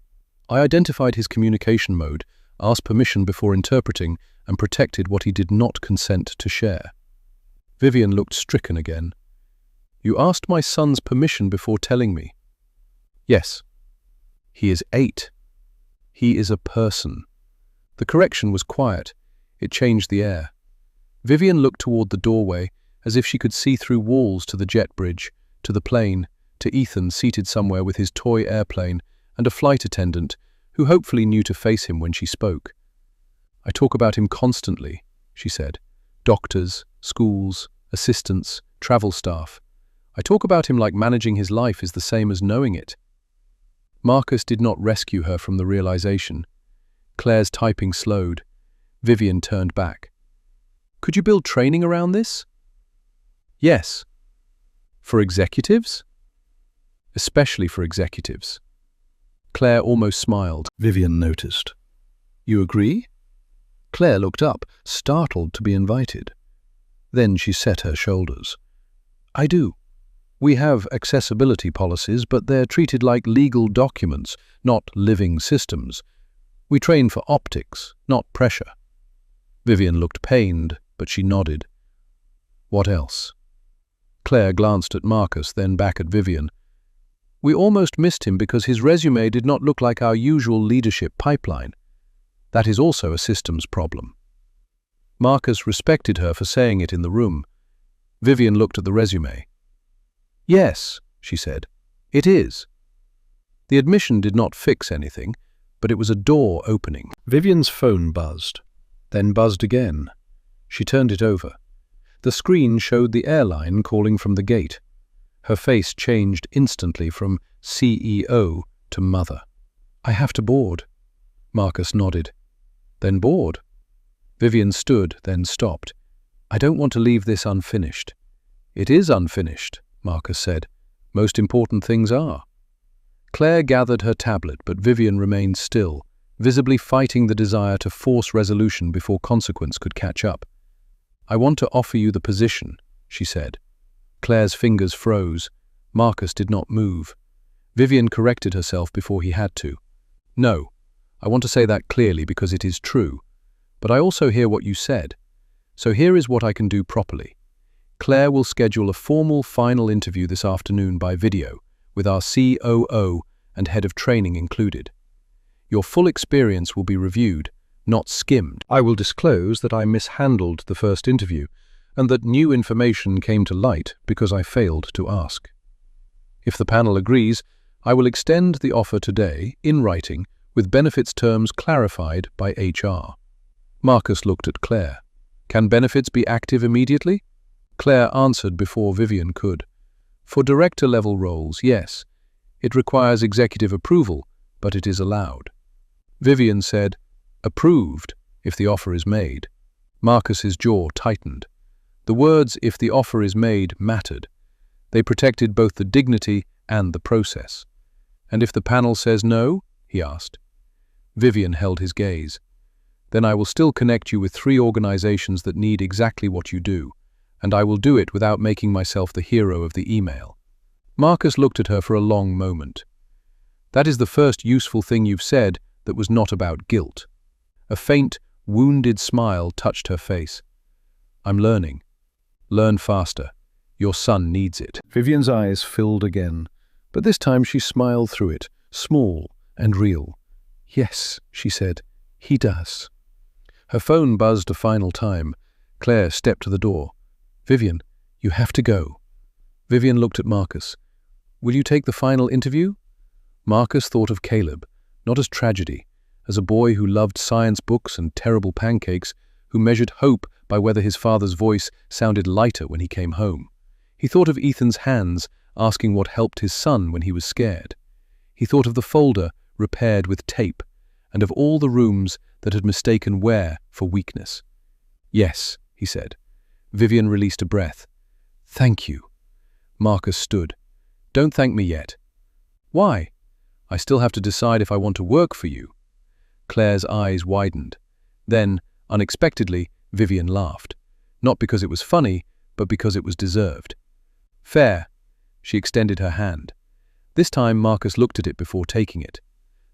I identified his communication mode, asked permission before interpreting, and protected what he did not consent to share. Vivian looked stricken again. "You asked my son's permission before telling me?" "Yes." "He is 8. He is a person." The correction was quiet. It changed the air. Vivian looked toward the doorway, as if she could see through walls to the jet bridge, to the plane, to Ethan seated somewhere with his toy airplane, and a flight attendant, who hopefully knew to face him when she spoke. "I talk about him constantly," she said. "Doctors, schools, assistants, travel staff. I talk about him like managing his life is the same as knowing it." Marcus did not rescue her from the realization. Claire's typing slowed. Vivian turned back. "Could you build training around this?" "Yes." "For executives?" "Especially for executives." Claire almost smiled. Vivian noticed. "You agree?" Claire looked up, startled to be invited. Then she set her shoulders. "I do. We have accessibility policies, but they're treated like legal documents, not living systems. We train for optics, not pressure." Vivian looked pained, but she nodded. "What else?" Claire glanced at Marcus, then back at Vivian. "We almost missed him because his resume did not look like our usual leadership pipeline. That is also a systems problem." Marcus respected her for saying it in the room. Vivian looked at the resume. "Yes," she said, "it is." The admission did not fix anything, but it was a door opening. Vivian's phone buzzed, then buzzed again. She turned it over. The screen showed the airline calling from the gate. Her face changed instantly from CEO to mother. "I have to board." Marcus nodded. "Then board." Vivian stood, then stopped. "I don't want to leave this unfinished." "It is unfinished," Marcus said. "Most important things are." Claire gathered her tablet, but Vivian remained still, visibly fighting the desire to force resolution before consequence could catch up. "I want to offer you the position," she said. Claire's fingers froze. Marcus did not move. Vivian corrected herself before he had to. "No, I want to say that clearly because it is true. But I also hear what you said. So here is what I can do properly. Claire will schedule a formal final interview this afternoon by video, with our COO and head of training included. Your full experience will be reviewed, not skimmed. I will disclose that I mishandled the first interview, and that new information came to light because I failed to ask. If the panel agrees, I will extend the offer today, in writing, with benefits terms clarified by HR. Marcus looked at Claire. "Can benefits be active immediately?" Claire answered before Vivian could. "For director-level roles, yes. It requires executive approval, but it is allowed." Vivian said, "Approved, if the offer is made." Marcus's jaw tightened. The words, "if the offer is made," mattered. They protected both the dignity and the process. "And if the panel says no?" he asked. Vivian held his gaze. "Then I will still connect you with 3 organizations that need exactly what you do, and I will do it without making myself the hero of the email." Marcus looked at her for a long moment. "That is the first useful thing you've said that was not about guilt." A faint, wounded smile touched her face. "I'm learning. Learn faster. Your son needs it." Vivian's eyes filled again, but this time she smiled through it, small and real. "Yes," she said, "he does." Her phone buzzed a final time. Claire stepped to the door. "Vivian, you have to go." Vivian looked at Marcus. "Will you take the final interview?" Marcus thought of Caleb, not as tragedy, as a boy who loved science books and terrible pancakes, who measured hope by whether his father's voice sounded lighter when he came home. He thought of Ethan's hands asking what helped his son when he was scared. He thought of the folder repaired with tape, and of all the rooms that had mistaken wear for weakness. "Yes," he said. Vivian released a breath. "Thank you." Marcus stood. "Don't thank me yet." "Why?" "I still have to decide if I want to work for you." Claire's eyes widened. Then, unexpectedly, Vivian laughed. Not because it was funny, but because it was deserved. "Fair." She extended her hand. This time Marcus looked at it before taking it.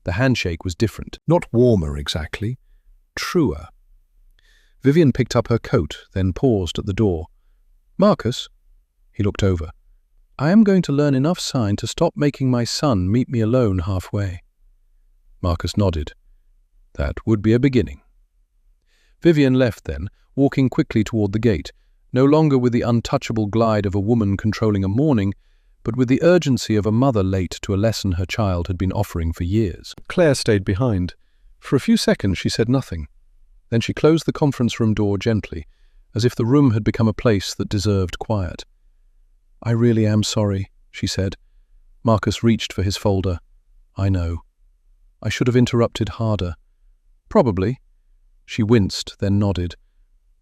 The handshake was different. Not warmer exactly, truer. Vivian picked up her coat, then paused at the door. "Marcus?" He looked over. "I am going to learn enough sign to stop making my son meet me alone halfway." Marcus nodded. That would be a beginning. Vivian left then, walking quickly toward the gate, no longer with the untouchable glide of a woman controlling a morning, but with the urgency of a mother late to a lesson her child had been offering for years. Claire stayed behind. For a few seconds she said nothing. Then she closed the conference room door gently, as if the room had become a place that deserved quiet. "I really am sorry," she said. Marcus reached for his folder. "I know. I should have interrupted harder." "Probably." She winced, then nodded.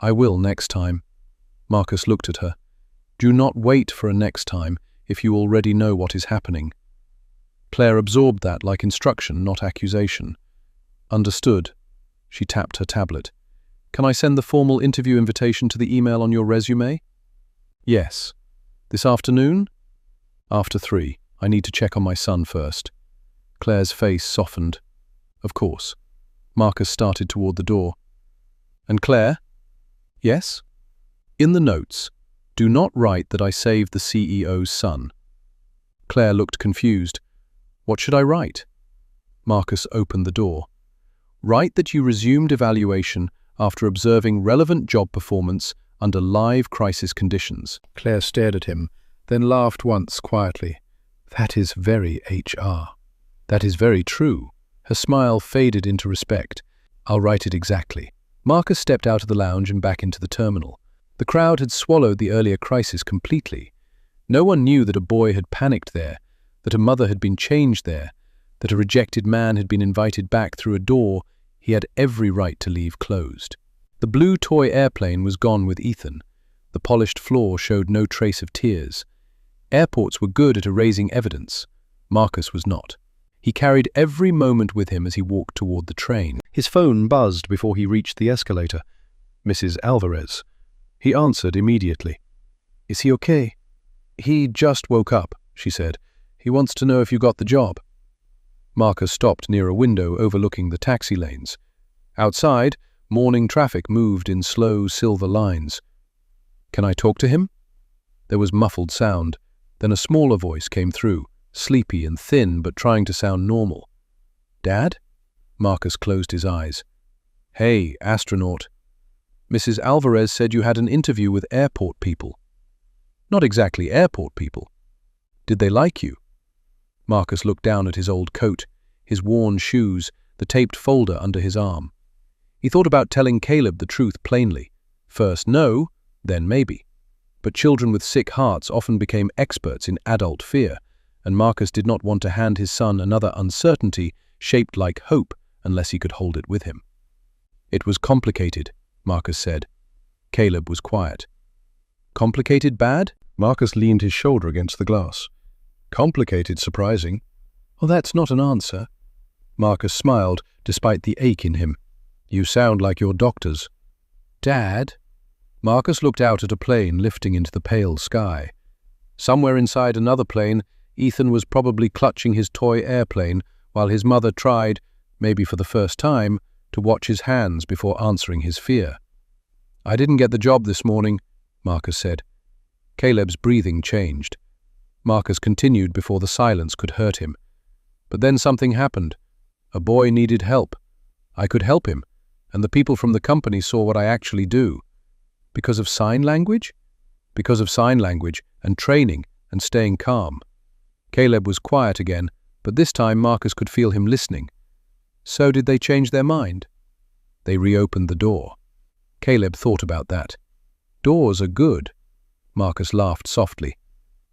"I will next time." Marcus looked at her. "Do not wait for a next time if you already know what is happening." Claire absorbed that like instruction, not accusation. "Understood." She tapped her tablet. "Can I send the formal interview invitation to the email on your résumé?" "Yes." "This afternoon?" "After 3. I need to check on my son first." Claire's face softened. "Of course." Marcus started toward the door. "And Claire?" "Yes?" "In the notes, do not write that I saved the CEO's son." Claire looked confused. "What should I write?" Marcus opened the door. "Write that you resumed evaluation after observing relevant job performance under live crisis conditions." Claire stared at him, then laughed once quietly. "That is very HR." "That is very true." Her smile faded into respect. "I'll write it exactly." Marcus stepped out of the lounge and back into the terminal. The crowd had swallowed the earlier crisis completely. No one knew that a boy had panicked there, that a mother had been changed there, that a rejected man had been invited back through a door he had every right to leave closed. The blue toy airplane was gone with Ethan. The polished floor showed no trace of tears. Airports were good at erasing evidence. Marcus was not. He carried every moment with him as he walked toward the train. His phone buzzed before he reached the escalator. Mrs. Alvarez. He answered immediately. "Is he okay?" "He just woke up," she said. "He wants to know if you got the job." Marcus stopped near a window overlooking the taxi lanes. Outside, morning traffic moved in slow silver lines. "Can I talk to him?" There was muffled sound. Then a smaller voice came through, sleepy and thin but trying to sound normal. "Dad?" Marcus closed his eyes. "Hey, astronaut. Mrs. Alvarez said you had an interview with airport people." "Not exactly airport people." "Did they like you?" Marcus looked down at his old coat, his worn shoes, the taped folder under his arm. He thought about telling Caleb the truth plainly. First no, then maybe. But children with sick hearts often became experts in adult fear, and Marcus did not want to hand his son another uncertainty shaped like hope unless he could hold it with him. "It was complicated," Marcus said. Caleb was quiet. "Complicated bad?" Marcus leaned his shoulder against the glass. "Complicated surprising." "Well, that's not an answer." Marcus smiled, despite the ache in him. "You sound like your doctors." "Dad?" Marcus looked out at a plane lifting into the pale sky. Somewhere inside another plane, Ethan was probably clutching his toy airplane while his mother tried, maybe for the first time, to watch his hands before answering his fear. "I didn't get the job this morning," Marcus said. Caleb's breathing changed. Marcus continued before the silence could hurt him. "But then something happened. A boy needed help. I could help him, and the people from the company saw what I actually do." "Because of sign language?" because of sign language and training and staying calm. Caleb was quiet again, but this time Marcus could feel him listening. So did they change their mind? They reopened the door. Caleb thought about that. Doors are good. Marcus laughed softly.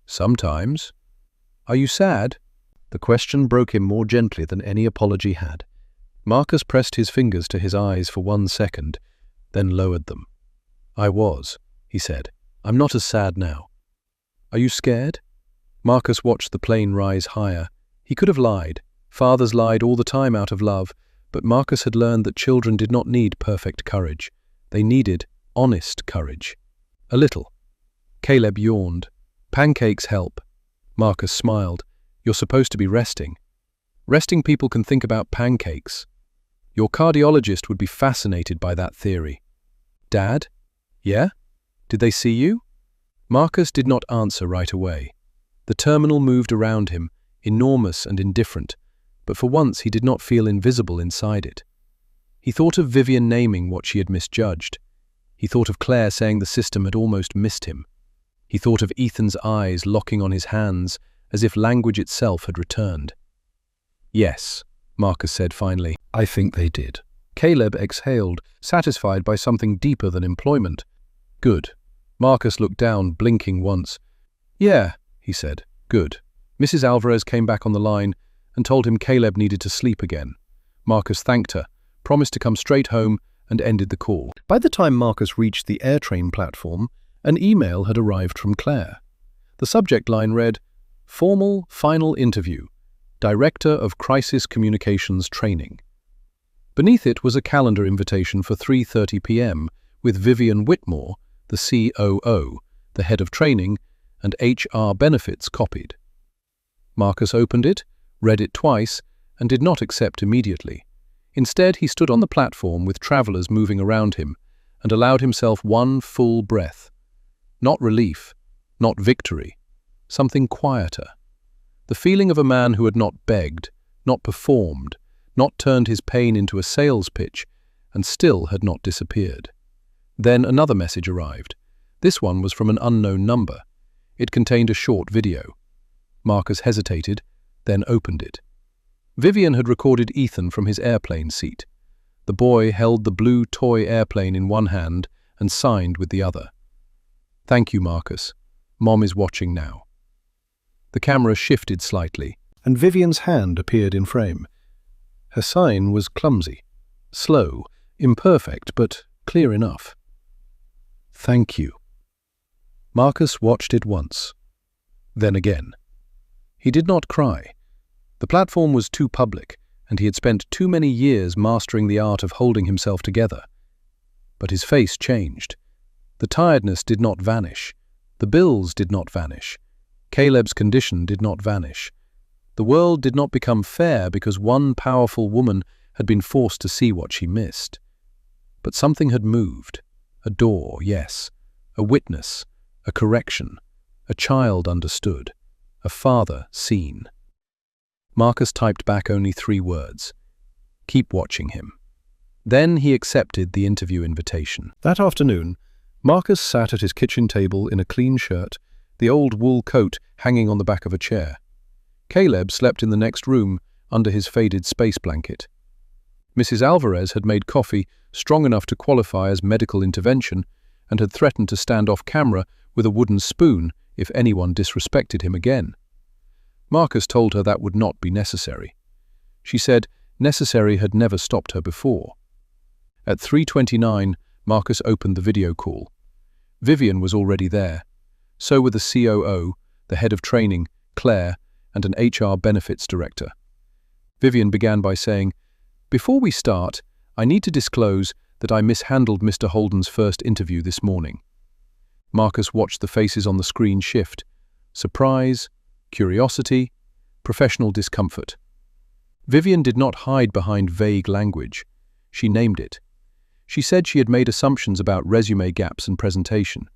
Sometimes. Are you sad? The question broke him more gently than any apology had. Marcus pressed his fingers to his eyes for 1 second, then lowered them. I was, he said. I'm not as sad now. Are you scared? Marcus watched the plane rise higher. He could have lied. Fathers lied all the time out of love, but Marcus had learned that children did not need perfect courage. They needed honest courage. A little. Caleb yawned. Pancakes help. Marcus smiled. You're supposed to be resting. Resting people can think about pancakes. Your cardiologist would be fascinated by that theory. Dad? Yeah? Did they see you? Marcus did not answer right away. The terminal moved around him, enormous and indifferent, but for once he did not feel invisible inside it. He thought of Vivian naming what she had misjudged. He thought of Claire saying the system had almost missed him. He thought of Ethan's eyes locking on his hands, as if language itself had returned. Yes, Marcus said finally. I think they did. Caleb exhaled, satisfied by something deeper than employment. Good. Marcus looked down, blinking once. Yeah, he said. Good. Mrs. Alvarez came back on the line and told him Caleb needed to sleep again. Marcus thanked her, promised to come straight home, and ended the call. By the time Marcus reached the airtrain platform, an email had arrived from Claire. The subject line read, Formal Final Interview, Director of Crisis Communications Training. Beneath it was a calendar invitation for 3:30 p.m. with Vivian Whitmore, the COO, the head of training, and HR benefits copied. Marcus opened it, read it twice, and did not accept immediately. Instead, he stood on the platform with travelers moving around him and allowed himself one full breath. Not relief, not victory, something quieter. The feeling of a man who had not begged, not performed, not turned his pain into a sales pitch, and still had not disappeared. Then another message arrived. This one was from an unknown number. It contained a short video. Marcus hesitated, then opened it. Vivian had recorded Ethan from his airplane seat. The boy held the blue toy airplane in one hand and signed with the other. Thank you, Marcus. Mom is watching now. The camera shifted slightly, and Vivian's hand appeared in frame. Her sign was clumsy, slow, imperfect, but clear enough. Thank you. Marcus watched it once, then again. He did not cry. The platform was too public, and he had spent too many years mastering the art of holding himself together. But his face changed. The tiredness did not vanish. The bills did not vanish. Caleb's condition did not vanish. The world did not become fair because one powerful woman had been forced to see what she missed. But something had moved. A door, yes. A witness. A correction. A child understood. A father seen. Marcus typed back only 3 words. Keep watching him. Then he accepted the interview invitation. That afternoon, Marcus sat at his kitchen table in a clean shirt, the old wool coat hanging on the back of a chair. Caleb slept in the next room under his faded space blanket. Mrs. Alvarez had made coffee strong enough to qualify as medical intervention and had threatened to stand off camera with a wooden spoon if anyone disrespected him again. Marcus told her that would not be necessary. She said necessary had never stopped her before. At 3:29, Marcus opened the video call. Vivian was already there. So were the COO, the head of training, Claire, and an HR benefits director. Vivian began by saying, "Before we start, I need to disclose that I mishandled Mr. Holden's first interview this morning." Marcus watched the faces on the screen shift. Surprise, curiosity, professional discomfort. Vivian did not hide behind vague language. She named it. She said she had made assumptions about resume gaps and presentation.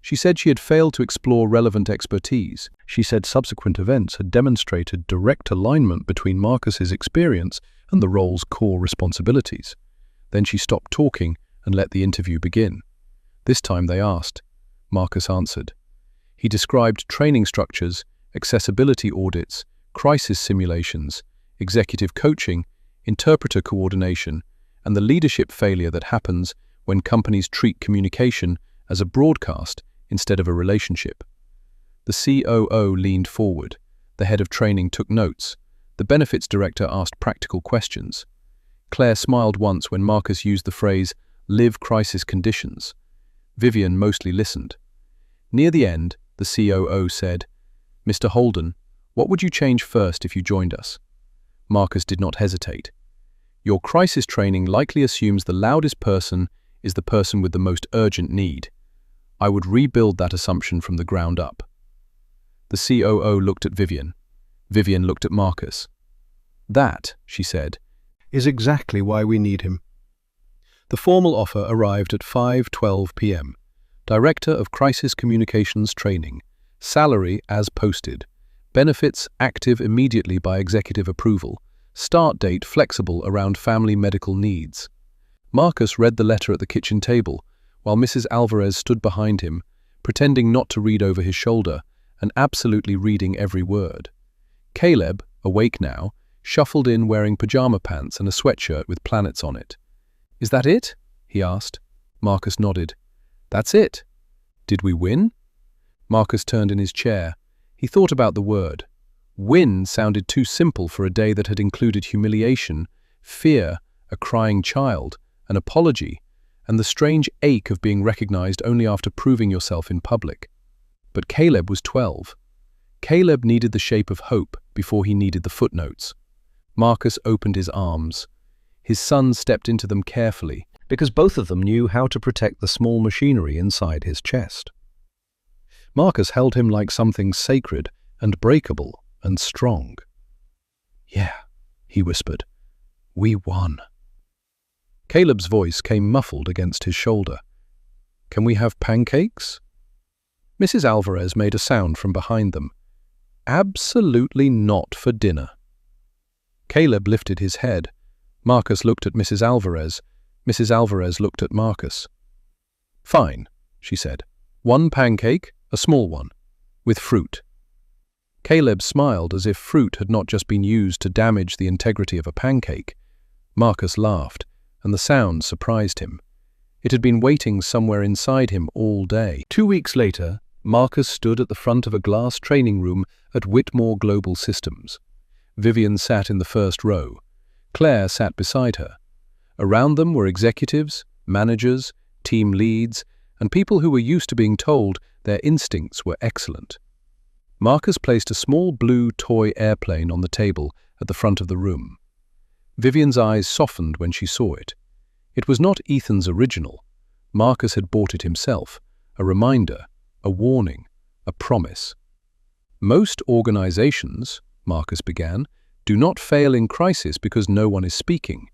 She said she had failed to explore relevant expertise. She said subsequent events had demonstrated direct alignment between Marcus's experience and the role's core responsibilities. Then she stopped talking and let the interview begin. This time they asked, Marcus answered. He described training structures, accessibility audits, crisis simulations, executive coaching, interpreter coordination, and the leadership failure that happens when companies treat communication as a broadcast instead of a relationship. The COO leaned forward. The head of training took notes. The benefits director asked practical questions. Claire smiled once when Marcus used the phrase, "live crisis conditions." Vivian mostly listened. Near the end, the COO said, "Mr. Holden, what would you change first if you joined us?" Marcus did not hesitate. "Your crisis training likely assumes the loudest person is the person with the most urgent need. I would rebuild that assumption from the ground up." The COO looked at Vivian. Vivian looked at Marcus. "That," she said, "is exactly why we need him." The formal offer arrived at 5:12 p.m. Director of Crisis Communications Training. Salary as posted. Benefits active immediately by executive approval. Start date flexible around family medical needs. Marcus read the letter at the kitchen table, while Mrs. Alvarez stood behind him, pretending not to read over his shoulder, and absolutely reading every word. Caleb, awake now, shuffled in wearing pajama pants and a sweatshirt with planets on it. "Is that it?" he asked. Marcus nodded. "That's it." "Did we win?" Marcus turned in his chair. He thought about the word. Win sounded too simple for a day that had included humiliation, fear, a crying child, an apology, and the strange ache of being recognized only after proving yourself in public. But Caleb was 12. Caleb needed the shape of hope before he needed the footnotes. Marcus opened his arms. His son stepped into them carefully, because both of them knew how to protect the small machinery inside his chest. Marcus held him like something sacred and breakable and strong. "Yeah," he whispered. "We won." Caleb's voice came muffled against his shoulder. "Can we have pancakes?" Mrs. Alvarez made a sound from behind them. "Absolutely not for dinner." Caleb lifted his head. Marcus looked at Mrs. Alvarez. Mrs. Alvarez looked at Marcus. "Fine," she said. "One pancake, a small one, with fruit." Caleb smiled as if fruit had not just been used to damage the integrity of a pancake. Marcus laughed, and the sound surprised him. It had been waiting somewhere inside him all day. 2 weeks later, Marcus stood at the front of a glass training room at Whitmore Global Systems. Vivian sat in the first row. Claire sat beside her. Around them were executives, managers, team leads, and people who were used to being told their instincts were excellent. Marcus placed a small blue toy airplane on the table at the front of the room. Vivian's eyes softened when she saw it. It was not Ethan's original. Marcus had bought it himself, a reminder, a warning, a promise. "Most organizations," Marcus began, "do not fail in crisis because no one is speaking.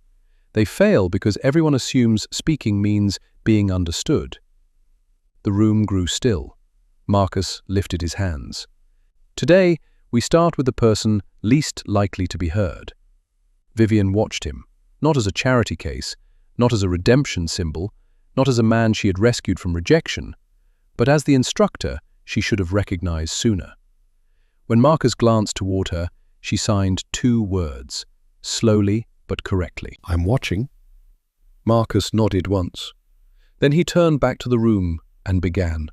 They fail because everyone assumes speaking means being understood." The room grew still. Marcus lifted his hands. "Today, we start with the person least likely to be heard." Vivian watched him, not as a charity case, not as a redemption symbol, not as a man she had rescued from rejection, but as the instructor she should have recognized sooner. When Marcus glanced toward her, she signed 2 words, slowly but correctly. "I'm watching." Marcus nodded once. Then he turned back to the room and began.